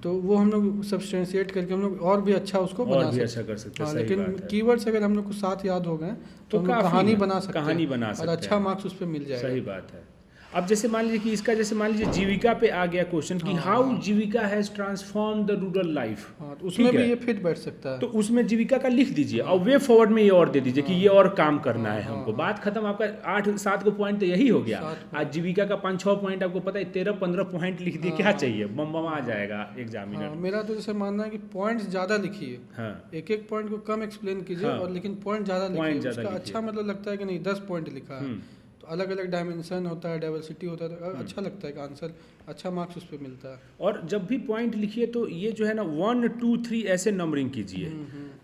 तो वो हम लोग सब्सटेंशिएट करके हम लोग और भी अच्छा उसको बना सकते हैं। लेकिन कीवर्ड्स अगर हम लोग को साथ याद हो गए तो कहानी बना सकते हैं और अच्छा मार्क्स उस पर मिल जाएगा। सही बात है। अब जैसे मान लीजिए कि इसका जैसे मान लीजिए जीविका पे आ गया क्वेश्चन कि how Jeevika has transform the rural life, तो उसमें भी ये फिट बैठ सकता है। तो उसमें जीविका का लिख दीजिए और वे फॉरवर्ड में ये और दे दीजिए कि ये और काम करना है हमको। बात खत्म, आपका 8-7 को पॉइंट तो यही हो गया। आज जीविका का 5-6 पॉइंट आपको पता है, 13-15 पॉइंट लिख दिए, क्या चाहिए, बम आ जाएगा एग्जामिनर। मेरा तो जैसे मानना है कि पॉइंट्स ज्यादा लिखिए, एक पॉइंट को कम एक्सप्लेन कीजिए और लेकिन पॉइंट ज्यादा लिखिए। उसका अच्छा मतलब लगता है कि नहीं 10 पॉइंट लिखा है, तो अलग अलग डायमेंशन होता है, डाइवर्सिटी होता है, तो अच्छा लगता है कि आंसर अच्छा मार्क्स उस पर मिलता है। और जब भी पॉइंट लिखिए तो ये जो है ना 1 2 3 ऐसे नंबरिंग कीजिए,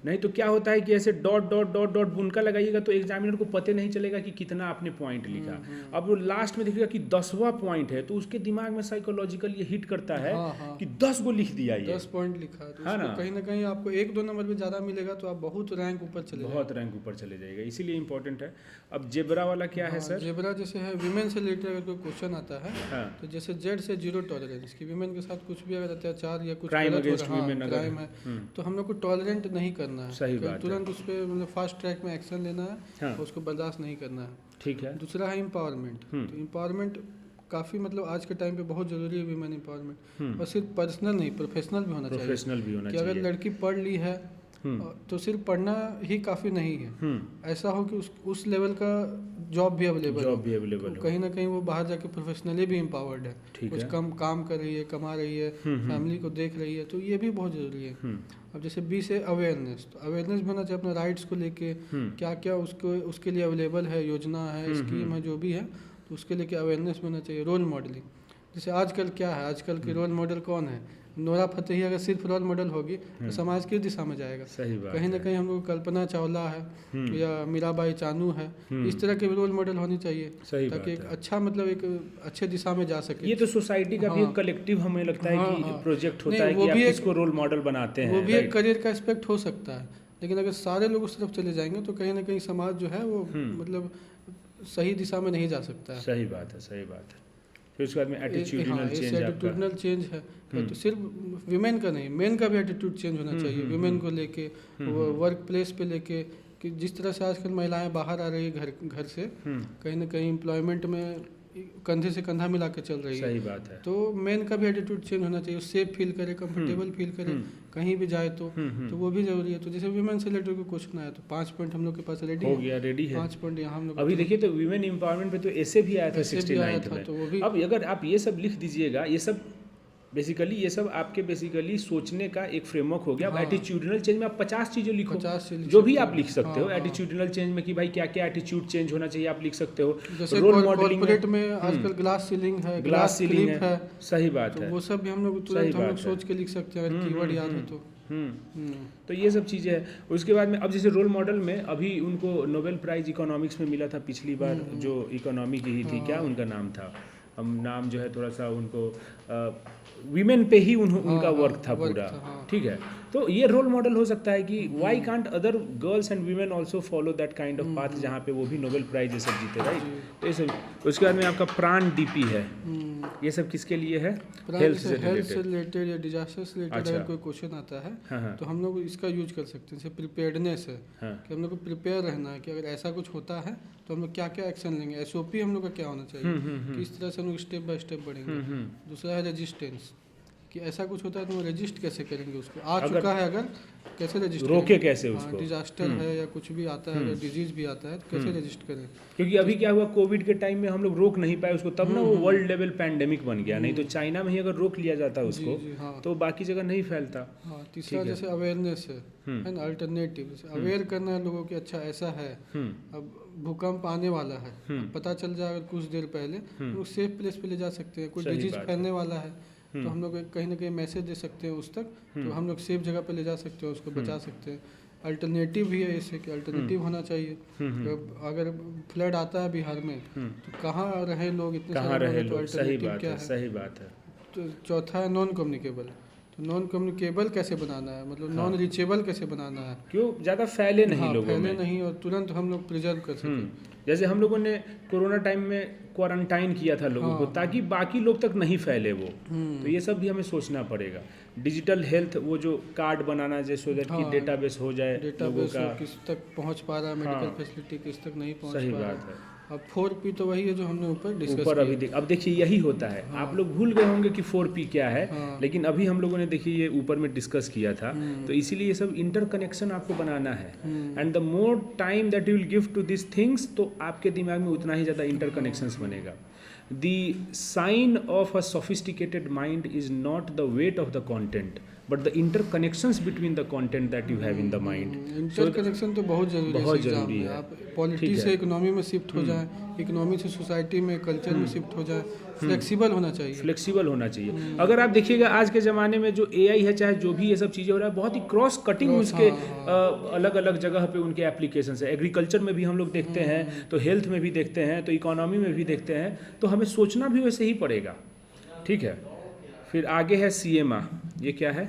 नहीं तो क्या होता है कि ऐसे डॉट डॉट डॉट डॉट बुनका लगाइएगा तो एग्जामिनर को पता नहीं चलेगा कि कितना आपने पॉइंट लिखा। अब वो लास्ट में देखिएगा कि 10वां पॉइंट है तो उसके दिमाग में साइकोलॉजिकल ये हिट करता है कि 10 को लिख दिया, ये 10 पॉइंट लिखा है, तो कहीं ना कहीं आपको 1-2 नंबर भी ज़्यादा मिलेगा तो आप बहुत रैंक ऊपर चले जाएगा, इसीलिए इंपॉर्टेंट है। अब जेबरा वाला क्या है सर? जेबरा जैसे है विमेन से रिलेटेड अगर कोई क्वेश्चन आता है तो जैसे जेड से 0 टॉलरेंस की, विमेन के साथ कुछ भी अगर अत्याचार या कुछ क्राइम अगेंस्ट विमेन क्राइम है तो हम लोग को टॉलरेंट नहीं करना है, सही बात, तुरंत उस पर मतलब फास्ट ट्रैक में एक्शन लेना है, उसको बर्दाश्त नहीं करना है। ठीक है। दूसरा है एम्पावरमेंट, तो एम्पावरमेंट काफ़ी मतलब आज के टाइम पे बहुत ज़रूरी है विमेन एम्पावरमेंट, और सिर्फ पर्सनल नहीं प्रोफेशनल भी होना चाहिए। कि अगर लड़की पढ़ ली है तो सिर्फ पढ़ना ही काफ़ी नहीं है, ऐसा हो कि उस लेवल का जॉब भी अवेलेबल हो, तो कहीं ना कहीं वो बाहर जाके प्रोफेशनली भी एम्पावर्ड है, कुछ कम काम कर रही है, कमा रही है, फैमिली को देख रही है, तो ये भी बहुत ज़रूरी है। अब जैसे बी से अवेयरनेस, तो अवेयरनेस भी होना चाहिए अपने राइट्स को लेके, क्या क्या उसके लिए अवेलेबल है, योजना है, स्कीम है, जो भी है, तो उसके लेके अवेयरनेस होना चाहिए। रोल मॉडलिंग, जैसे आजकल क्या है, आजकल की रोल मॉडल कौन है? नोरा फतेही अगर सिर्फ रोल मॉडल होगी तो समाज किस दिशा में जाएगा? सही बात कहीं ना कहीं हम लोग कल्पना चावला है या मीराबाई चानू है, इस तरह के रोल मॉडल होनी चाहिए ताकि एक अच्छा मतलब एक अच्छे दिशा में जा सके। ये तो सोसाइटी का भी एक कलेक्टिव हमें लगता है कि प्रोजेक्ट होता है कि आप किसको रोल मॉडल बनाते हैं। वो भी एक करियर का एस्पेक्ट हो सकता है, लेकिन अगर सारे लोग उस तरफ चले जाएंगे तो कहीं ना कहीं समाज जो है वो मतलब सही दिशा में नहीं जा सकता है। सही बात है, सही बात है। फिर उसके बाद में एटीट्यूडिनल चेंज आपका। एटीट्यूडिनल चेंज है तो सिर्फ विमेन का नहीं, मेन का भी एटीट्यूड चेंज होना चाहिए विमेन को लेके, वर्क प्लेस पे लेके, कि जिस तरह से आजकल महिलाएं बाहर आ रही है घर से, कहीं ना कहीं एम्प्लॉयमेंट में कंधे से कंधा मिला के चल रही है। सही बात है। तो मेन का भी एटीट्यूड चेंज होना चाहिए, सेफ फील करे, कंफर्टेबल फील करे कहीं भी जाए तो वो भी जरूरी है। तो जैसे वीमेन से रिलेटेड कोई क्वेश्चन आया तो 5 पॉइंट हम लोग के पास रेडी है। 5 पॉइंट यहाँ हम लोग अभी देखिए तो वीमेन एम्पावरमेंट पे तो ऐसे भी आया था 69 में। तो वो भी अब अगर आप ये सब लिख दीजिएगा, ये सब बेसिकली ये सब आपके बेसिकली सोचने का एक फ्रेमवर्क हो गया। अब एटीट्यूडिनल चेंज में आप 50 चीज़ें लिखो, 50 चीज़ जो भी आप लिख सकते हो। एटीट्यूडिनल चेंज में कि भाई क्या क्या एटीट्यूड चेंज होना चाहिए आप लिख सकते हो। जैसे रोल मॉडलिंग में आजकल ग्लास सीलिंग है, ग्लास सीलिंग है, सही बात तो है। वो सब भी हम लोग तुरंत हम लोग सोच के लिख सकते हैं अगर कीवर्ड याद हो तो। तो ये सब चीज़ें हैं। उसके बाद में अब जैसे रोल मॉडल में अभी उनको नोबेल प्राइज इकोनॉमिक्स में मिला था पिछली बार, जो इकोनॉमी की ही थी, क्या उनका नाम था, हम नाम जो है थोड़ा सा उनको वीमेन पे ही उनका वर्क था पूरा, ठीक है। तो ये रोल मॉडल हो सकता है कि why can't other girls and women also follow that kind of path, जहाँ पे वो भी नोबेल प्राइज ये सब जीते, राइट। तो ये सब। उसके बाद में आपका प्राण डीपी है, ये सब किसके लिए है? हेल्थ से रिलेटेड या डिजास्टर से रिलेटेड अगर कोई क्वेश्चन आता है तो हम लोग इसका यूज कर सकते हैं। जैसे प्रिपेयर्डनेस है कि हम लोग को प्रिपेयर रहना है कि अगर ऐसा कुछ होता है तो हम लोग क्या क्या एक्शन लेंगे, एसओपी हम लोग का क्या होना चाहिए, किस तरह से हम लोग स्टेप बाय स्टेप बढ़ेंगे। दूसरा है रेजिस्टेंस, कि ऐसा कुछ होता है तो वो रजिस्ट कैसे करेंगे, उसको आ चुका है अगर कैसे रजिस्ट रोके, कैसे उसको, डिजास्टर है या कुछ भी आता है, अगर डिजीज भी आता है तो कैसे रजिस्ट करें। क्योंकि अभी क्या हुआ कोविड के टाइम में हम लोग रोक नहीं पाए उसको, तब ना वो वर्ल्ड लेवल पैंडेमिक बन गया। नहीं तो चाइना में ही अगर रोक लिया जाता उसको तो बाकी जगह नहीं फैलता। तीसरा जैसे अवेयरनेस है ना, अल्टरनेटिव, अवेयर करना है लोगों की, अच्छा ऐसा है अब भूकंप आने वाला है, पता चल जाए अगर कुछ देर पहले लोग सेफ प्लेस पे ले जा सकते हैं। कोई डिजीज फैलने वाला है तो हम लोग कहीं ना कहीं मैसेज दे सकते हैं उस तक, तो हम लोग सेफ जगह पे ले जा सकते हैं, उसको बचा सकते हैं। अल्टरनेटिव भी है इससे कि अल्टरनेटिव होना चाहिए। अगर फ्लड आता है बिहार में तो कहाँ रहे लोग, इतने सारे लोग, तो अल्टरनेटिव क्या है, सही बात है। तो चौथा है नॉन कम्युनिकेबल, तो नॉन कम्युनिकेबल कैसे बनाना है, मतलब नॉन रीचेबल कैसे बनाना है, क्यों ज़्यादा फैले नहीं लोगों में, फैले नहीं और तुरंत हम लोग प्रिजर्व कर सकें। जैसे हम लोगों ने कोरोना टाइम में क्वारंटाइन किया था लोगों को, ताकि बाकी लोग तक नहीं फैले वो। तो ये सब भी हमें सोचना पड़ेगा। डिजिटल हेल्थ, वो जो कार्ड बनाना जैसे कि डेटाबेस हो जाए, डेटाबेस किस तक पहुंच पा रहा है, मेडिकल फैसिलिटी किस तक नहीं पहुंच पा रहा है। सही बात है। अब 4P तो वही है जो हमने ऊपर डिस्कस किया। अब देखिए यही होता है। आप लोग भूल गए होंगे कि 4P क्या है, लेकिन अभी हम लोगों ने देखिए ये ऊपर में डिस्कस किया था। तो इसीलिए ये सब इंटरकनेक्शन आपको बनाना है। And the more time that you will give to this things, तो आपके दिमाग में उतना ही ज़्यादा इंटरकनेक्शंस बनेगा। The sign of a sophisticated mind is not the weight of the content, but the interconnections between the content that you have in the mind. Interconnection तो बहुत जरूरी है। आप पॉलिटी से इकोनॉमी में शिफ्ट हो जाए, इकोनॉमी से सोसाइटी में, कल्चर में शिफ्ट हो जाए, फ्लेक्सिबल होना चाहिए। फ्लेक्सिबल होना चाहिए। अगर आप देखिएगा आज के ज़माने में जो AI है, चाहे जो भी ये सब चीज़ें हो रहा है, बहुत ही क्रॉस कटिंग उसके अलग अलग जगह पे उनके एप्लीकेशन है। एग्रीकल्चर में भी हम लोग देखते हैं, तो हेल्थ में भी देखते हैं, तो इकोनॉमी में भी देखते हैं। तो हमें सोचना भी वैसे ही पड़ेगा, ठीक है। फिर आगे है सीमा, ये क्या है?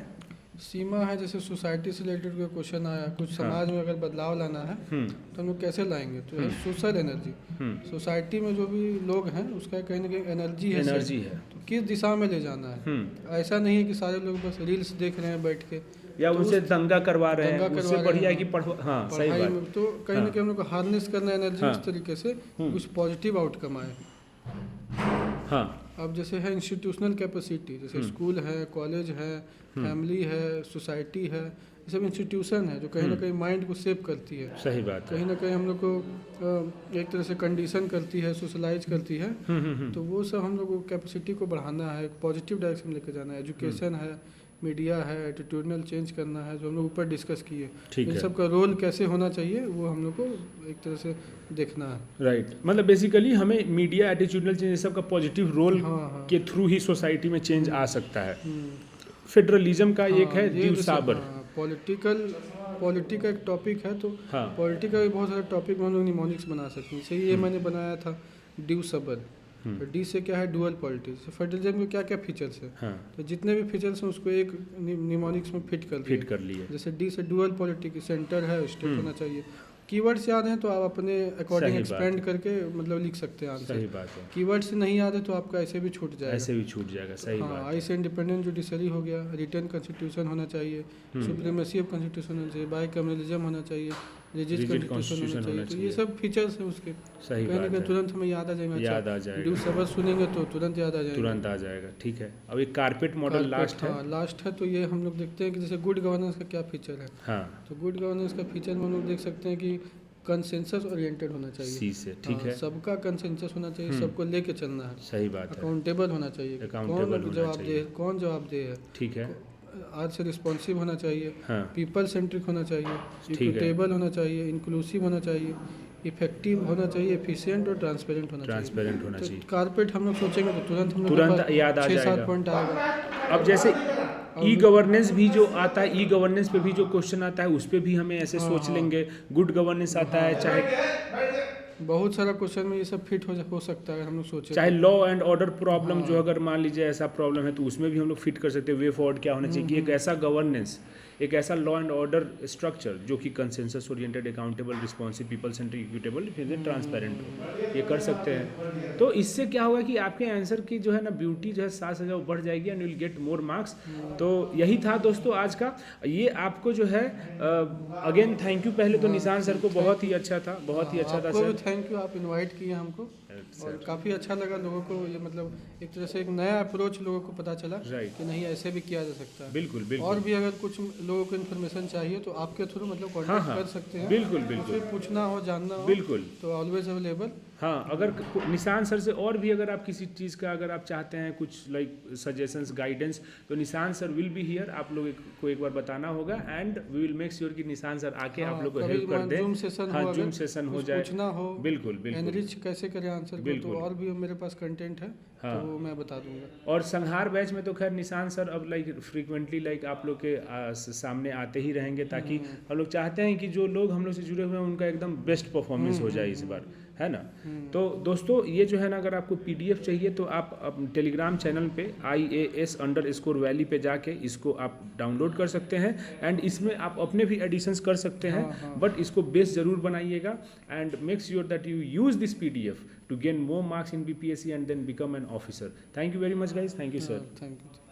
सीमा है जैसे सोसाइटी से रिलेटेड कोई क्वेश्चन आया, कुछ समाज में अगर बदलाव लाना है तो हम लोग कैसे लाएंगे, तो है सोशल एनर्जी। सोसाइटी में जो भी लोग हैं उसका कहीं ना कहीं एनर्जी है, तो किस दिशा में ले जाना है। ऐसा नहीं है कि सारे लोग बस रील्स देख रहे हैं बैठ के, या उनसे दंगा करवा रहे हैं, उससे बढ़िया है कि सही बात। तो कहीं ना कहीं हम लोग को हार्नेस करना एनर्जी इस तरीके से कुछ पॉजिटिव आउटकम आए। अब जैसे है इंस्टीट्यूशनल कैपेसिटी, जैसे स्कूल है, कॉलेज है, फैमिली है, सोसाइटी है, ये सब इंस्टीट्यूशन है जो कहीं ना कहीं माइंड को सेव करती है। सही बात है। कहीं ना कहीं हम लोग को एक तरह से कंडीशन करती है, सोशलाइज करती है। तो वो सब हम लोग को कैपेसिटी को बढ़ाना है, पॉजिटिव डायरेक्शन लेकर जाना है। एजुकेशन है, मीडिया है, एटीट्यूडनल चेंज करना है, जो हम लोग ऊपर डिस्कस किए। इन सब का रोल कैसे होना चाहिए वो हम लोग को एक तरह से देखना है। राइट, मतलब बेसिकली हमें मीडिया, एटीट्यूडनल चेंज सब का पॉजिटिव रोल के थ्रू ही सोसाइटी में चेंज आ सकता है। फेडरलिज्म का एक है द्यूसाबर। पॉलिटी का एक टॉपिक है, तो पॉलिटी का भी बहुत सारे टॉपिक में हम लोग निमोनिक्स बना सकते हैं। जैसे ये मैंने बनाया था ड्यूसाबर। तो डी से क्या है, डुअल पॉलिटिक्स। फेडरलिज्म के क्या क्या फीचर्स है, तो जितने भी फीचर्स हैं उसको एक निमोनिक्स में फिट कर लिया। जैसे डी से डुअल पॉलिटिक्स, सेंटर है, स्टेट होना चाहिए। कीवर्ड्स याद हैं तो आप अपने अकॉर्डिंग सही बात एक्सपेंड है। करके मतलब लिख सकते हैं आंसर। सही बात है, कीवर्ड्स नहीं याद है तो आपका ऐसे भी छूट जाएगा। ऐसे भी छूट जाएगा, सही हाँ, बात है। आई से इंडिपेंडेंट जुडिशरी हो गया, रिटर्न कॉन्स्टिट्यूशन होना चाहिए, सुप्रीमेसी ऑफ कॉन्स्टिट्यूशन होना चाहिए, बाई कम्युनलिज्म होना चाहिए, रिजिड कॉन्स्टिट्यूशन होना चाहिए। तो ये सब फीचर्स हैं उसके, सही कहीं ना बात कहीं है, तुरंत हमें याद आ जाएगा। याद आ जाएगा, ड्यू शब्द सुनेंगे तो तुरंत याद आ जाएगा, तुरंत आ जाएगा। ठीक है, अब एक कारपेट मॉडल लास्ट है। हाँ लास्ट है। तो ये हम लोग देखते हैं कि जैसे गुड गवर्नेंस का क्या फीचर है। हाँ, तो गुड गवर्नेंस का फीचर में हम लोग देख सकते हैं कि कंसेंसस ओरिएंटेड होना चाहिए। सी से, ठीक हाँ, है, सबका कंसेंसस होना चाहिए, सबको लेके चलना है। सही बात है, अकाउंटेबल होना चाहिए, Accountable होना चाहिए। कौन जवाबदेह है, ठीक है, आज से रिस्पॉन्सिव होना चाहिए, हाँ, पीपल सेंट्रिक होना चाहिए, ठीक है। इक्विटेबल होना चाहिए, इंक्लूसिव होना चाहिए, इफेक्टिव होना चाहिए, एफिशिएंट और ट्रांसपेरेंट होना चाहिए। ट्रांसपेरेंट होना तो चाहिए। कारपेट हम लोग सोचेंगे तो तुरंत हम लोग तुरंत याद आ 6-7 जाएगा। पॉइंट आएगा। अब जैसे ई गवर्नेंस भी जो आता है, ई गवर्नेंस पे भी जो क्वेश्चन आता है उस पे भी हमें ऐसे सोच लेंगे। गुड गवर्नेंस आता है, चाहे बहुत सारा क्वेश्चन में ये सब फिट हो सकता है अगर हम लोग सोचे। चाहे लॉ एंड ऑर्डर प्रॉब्लम जो अगर मान लीजिए ऐसा प्रॉब्लम है तो उसमें भी हम लोग फिट कर सकते हैं। वे फॉरवर्ड क्या होना चाहिए कि एक ऐसा गवर्नेंस, एक ऐसा लॉ एंड ऑर्डर स्ट्रक्चर जो कि consensus oriented, accountable, responsive, people centric, equitable, फिर ट्रांसपेरेंट हो, ये कर सकते हैं। तो इससे क्या होगा कि आपके आंसर की जो है ना ब्यूटी जो है 7 से बढ़ जाएगी and will get more marks. तो यही था दोस्तों आज का। ये आपको जो है अगेन थैंक यू। पहले तो निशान सर को बहुत ही अच्छा था, बहुत ही अच्छा था आपको भी सर। थैंक यू, आप इनवाइट किए हमको और काफ़ी अच्छा लगा लोगों को। ये मतलब एक तरह से एक नया अप्रोच लोगों को पता चला राइट, कि नहीं ऐसे भी किया जा सकता है। बिल्कुल बिल्कुल। और भी अगर कुछ लोगों को इन्फॉर्मेशन चाहिए तो आपके थ्रू मतलब कांटेक्ट हाँ, कर सकते हैं। बिल्कुल कुछ बिल्कुल भी पूछना हो, जानना हो बिल्कुल। तो ऑलवेज अवेलेबल। हाँ, अगर निशान सर से और भी अगर आप किसी चीज़ का अगर आप चाहते हैं कुछ लाइक सजेशंस, गाइडेंस, तो निशान सर विल बी हियर। आप लोग को एक बार बताना होगा and we will make sure कि निशान सर आके आप लोग को हेल्प कर दें। जूम सेशन हाँ, हो, जूम सेशन हो जाए, पूछना हो, बिल्कुल बिल्कुल, एनरिच कैसे करें आंसर को, बिल्कुल। तो और भी मेरे पास कंटेंट है हाँ। तो वो मैं बता दूंगा। और संहार बैच में तो खैर निशान सर अब लाइक फ्रीक्वेंटली लाइक आप लोग के सामने आते ही रहेंगे, ताकि हम लोग चाहते हैं कि जो लोग हम लोग से जुड़े हुए हैं उनका एकदम बेस्ट परफॉर्मेंस हो जाए इस बार, है ना। तो दोस्तों ये जो है ना, अगर आपको PDF चाहिए तो आप टेलीग्राम चैनल पे IAS_Valley पे जाके इसको आप डाउनलोड कर सकते हैं एंड इसमें आप अपने भी एडिशंस कर सकते हैं। बट इसको बेस जरूर बनाइएगा and make sure that you use this PDF to gain more marks in BPSC and then become an officer. Thank you very much guys. Thank you sir. Thank you.